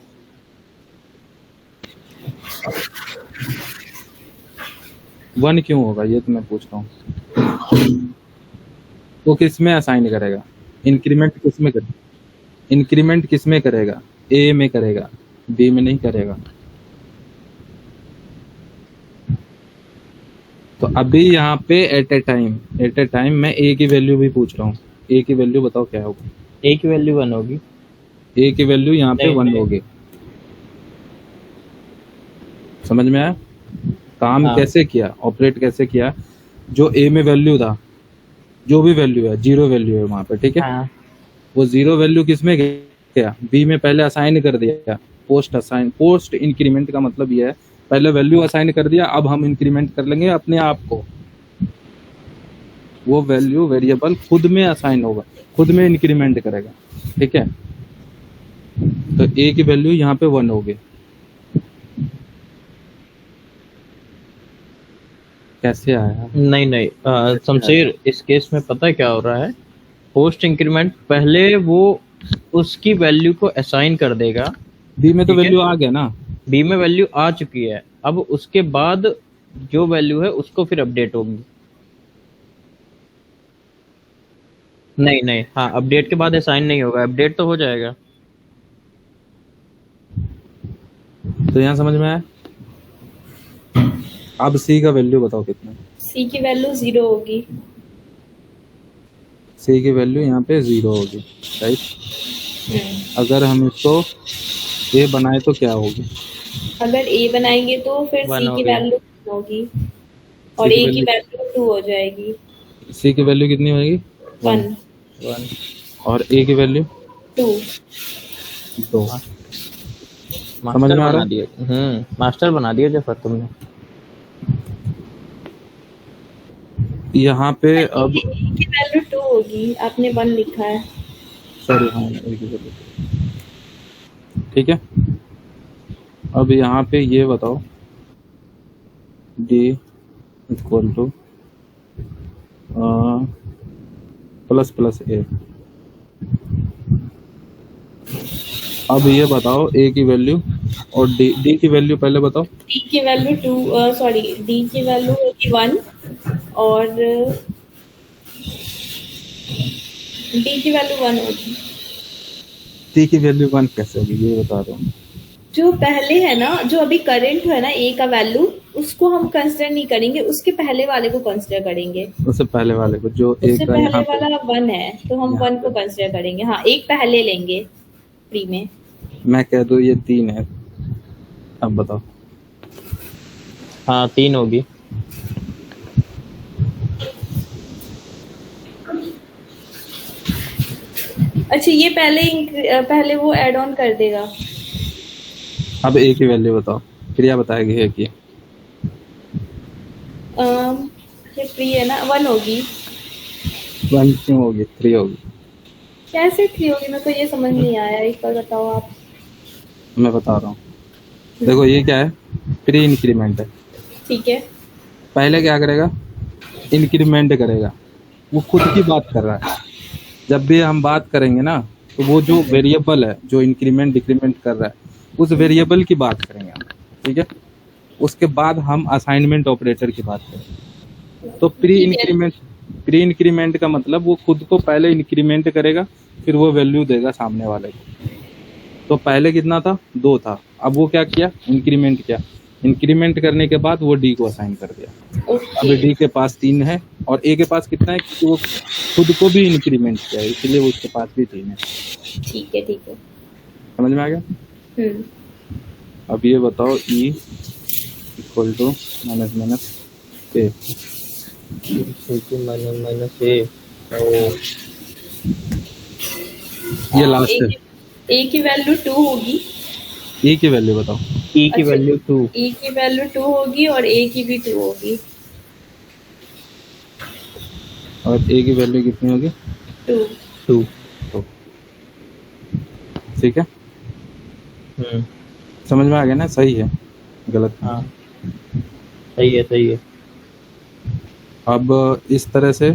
Speaker 1: वन क्यों होगा ये तो मैं पूछ रहा हूँ। वो किस में असाइन करेगा? इंक्रीमेंट किस में करेगा? इंक्रीमेंट किस में करेगा? ए में करेगा, बी में नहीं करेगा। तो अभी यहाँ पे एट ए टाइम मैं ए की वैल्यू भी पूछ रहा हूँ। ए की वैल्यू बताओ क्या होगी?
Speaker 2: ए की वैल्यू 1 होगी।
Speaker 1: ए की वैल्यू यहाँ पे
Speaker 2: नहीं,
Speaker 1: 1
Speaker 2: नहीं।
Speaker 1: होगी। समझ में आया? काम
Speaker 2: हाँ।
Speaker 1: कैसे किया, ऑपरेट कैसे किया? जो ए में वैल्यू था, जो भी वैल्यू है, 0 वैल्यू है वहां पे, ठीक है?
Speaker 2: हाँ
Speaker 1: वो 0 वैल्यू किस में गया? बी में पहले असाइन कर दिया, पोस्ट असाइन। पोस्ट इंक्रीमेंट का मतलब ये है, पहले वैल्यू असाइन कर दिया, अब हम इंक्रीमेंट कर लेंगे अपने आप को। वो वैल्यू वेरिएबल खुद में असाइन होगा, खुद में इंक्रीमेंट करेगा, ठीक है? तो ए की वैल्यू यहाँ पे 1 होगी। कैसे आया?
Speaker 2: नहीं शमशेर, इस केस में पता है क्या हो रहा है? पोस्ट इंक्रीमेंट पहले वो उसकी वैल्यू को असाइन कर देगा।
Speaker 1: बी में तो
Speaker 2: ठीक है।
Speaker 1: वैल्यू आ गया ना,
Speaker 2: बी में वैल्यू आ चुकी है, अब उसके बाद जो वैल्यू है उसको फिर अपडेट होगी। नहीं हाँ, अपडेट के बाद असाइन नहीं होगा, अपडेट तो हो जाएगा।
Speaker 1: तो यहाँ समझ में आया? अब सी का वैल्यू बताओ कितना?
Speaker 4: सी की वैल्यू 0 होगी।
Speaker 1: सी की वैल्यू यहाँ पे 0 होगी, राइट? अगर हम इसको ए बनाए तो क्या होगी?
Speaker 4: अगर ए बनाएंगे तो फिर
Speaker 2: One
Speaker 4: सी की
Speaker 2: होगी।
Speaker 4: वैल्यू होगी और
Speaker 1: C की
Speaker 4: ए की
Speaker 1: value-
Speaker 4: वैल्यू 2 हो जाएगी।
Speaker 1: सी की वैल्यू कितनी होगी?
Speaker 4: 1
Speaker 2: वन
Speaker 1: और ए की वैल्यू
Speaker 4: 2।
Speaker 1: 2। समझ
Speaker 2: मास्टर
Speaker 1: में आ रहा
Speaker 2: बना
Speaker 1: है?
Speaker 2: दिए। मास्टर बना दिया जफर तुमने।
Speaker 1: यहाँ पे अब
Speaker 4: ए की वैल्यू 2 होगी, आपने 1 लिखा है।
Speaker 1: सॉरी, हाँ ए की वैल्यू, ठीक है? अब यहाँ पे ये बताओ, D equal to plus plus A. अब ये बताओ ए की वैल्यू और डी की वैल्यू पहले बताओ।
Speaker 4: डी की वैल्यू 2 सॉरी डी की वैल्यू होगी 1 और डी की वैल्यू 1 होगी।
Speaker 1: डी की वैल्यू 1 कैसे होगी ये बता दो।
Speaker 4: जो पहले है ना, जो अभी करंट है ना ए का वैल्यू, उसको हम कंसिडर नहीं करेंगे, उसके पहले वाले को कंसिडर करेंगे।
Speaker 1: उससे पहले वाले को, जो ए
Speaker 4: उससे
Speaker 1: का
Speaker 4: पहले
Speaker 1: यहाँ पे
Speaker 4: वाला 1 है तो हम 1 को कंसिडर करेंगे। हाँ, एक पहले लेंगे प्री में।
Speaker 1: मैं कह दूं ये 3 है, अब बताओ।
Speaker 2: हाँ 3 होगी।
Speaker 4: अच्छा, ये पहले वो ऐड ऑन कर देगा।
Speaker 1: अब ए की वैल्यू बताओ, क्रिया बताएगी ए की।
Speaker 4: ये प्री है ना, 1 होगी।
Speaker 1: 1 क्यों होगी? 3 होगी।
Speaker 4: कैसे 3 होगी? मेरे को ये समझ नहीं आया, एक बार बताओ आप।
Speaker 1: मैं बता रहा हूँ, देखो ये क्या है? प्री इंक्रीमेंट है।
Speaker 4: ठीक है।
Speaker 1: पहले क्या करेगा? इंक्रीमेंट करेगा। वो खुद की बात कर रहा है। जब भी हम बात करेंगे ना, तो वो जो वेरिएबल है जो इंक्रीमेंट डिक्रीमेंट कर रहा है, उस वेरिएबल की बात करेंगे हम, ठीक है? उसके बाद हम असाइनमेंट ऑपरेटर की बात करेंगे। तो प्री इंक्रीमेंट का मतलब वो खुद को पहले इंक्रीमेंट करेगा, फिर वो वैल्यू देगा सामने वाले को। तो पहले कितना था? 2 था, अब वो क्या किया? इंक्रीमेंट किया। इंक्रीमेंट करने के बाद वो डी को असाइन कर दिया। अभी डी के पास 3 है और ए के पास कितना है? क्योंकि वो खुद को भी इंक्रीमेंट किया है, इसलिए वो उसके पास भी 3 है।
Speaker 4: ठीक है, ठीक है।
Speaker 1: समझ में आ गया? अब ये बताओ, E equal to minus minus A.
Speaker 2: Minus A.
Speaker 1: ये लास्ट है।
Speaker 4: ए की वैल्यू 2 होगी।
Speaker 1: ई की वैल्यू बताओ।
Speaker 2: ई की वैल्यू 2।
Speaker 4: ई की वैल्यू 2 होगी और ए की भी 2 होगी।
Speaker 1: और ए की वैल्यू कितनी होगी?
Speaker 4: 2।
Speaker 1: ठीक है, समझ में आ गया ना? सही है, गलत नहीं।
Speaker 2: हाँ सही है, सही है।
Speaker 1: अब इस तरह से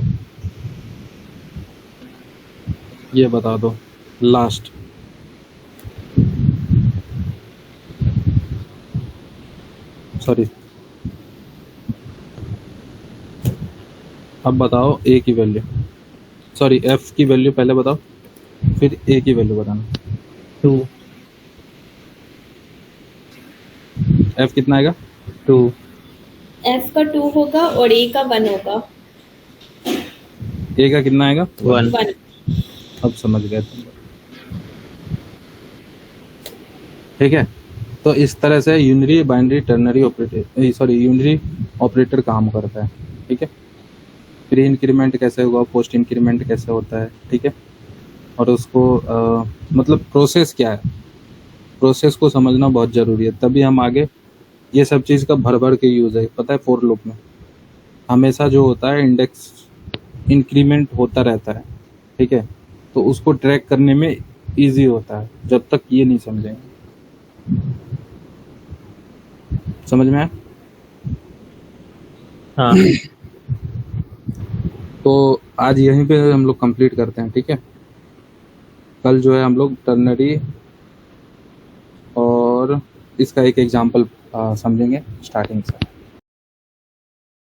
Speaker 1: ये बता दो लास्ट। सॉरी, अब बताओ ए की वैल्यू, सॉरी एफ की वैल्यू पहले बताओ, फिर ए की वैल्यू बताना।
Speaker 2: 2।
Speaker 1: एफ कितना आएगा?
Speaker 2: 2।
Speaker 4: एफ का 2 होगा और ए का 1 होगा।
Speaker 1: ए का कितना आएगा?
Speaker 2: 1।
Speaker 4: 1।
Speaker 1: अब समझ गए तुम, ठीक है? तो इस तरह से unary, binary, ternary operator unary operator काम करता है। ठीक है, प्री इंक्रीमेंट कैसे होगा, पोस्ट इंक्रीमेंट कैसे होता है, ठीक है, और उसको मतलब प्रोसेस क्या है, प्रोसेस को समझना बहुत ज़रूरी है, तभी हम आगे ये सब चीज़ का भर भर के यूज़ है। पता है फॉर लूप में हमेशा जो होता है इंडेक्स इंक्रीमेंट होता रहता है। ठीक है, तो उसको ट्रैक करने में इजी होता है जब तक ये नहीं समझेंगे। समझ में आया?
Speaker 2: हाँ
Speaker 1: तो आज यहीं पे हम लोग कंप्लीट करते हैं। ठीक है, कल जो है हम लोग टर्नरी और इसका एक एग्जांपल समझेंगे स्टार्टिंग से।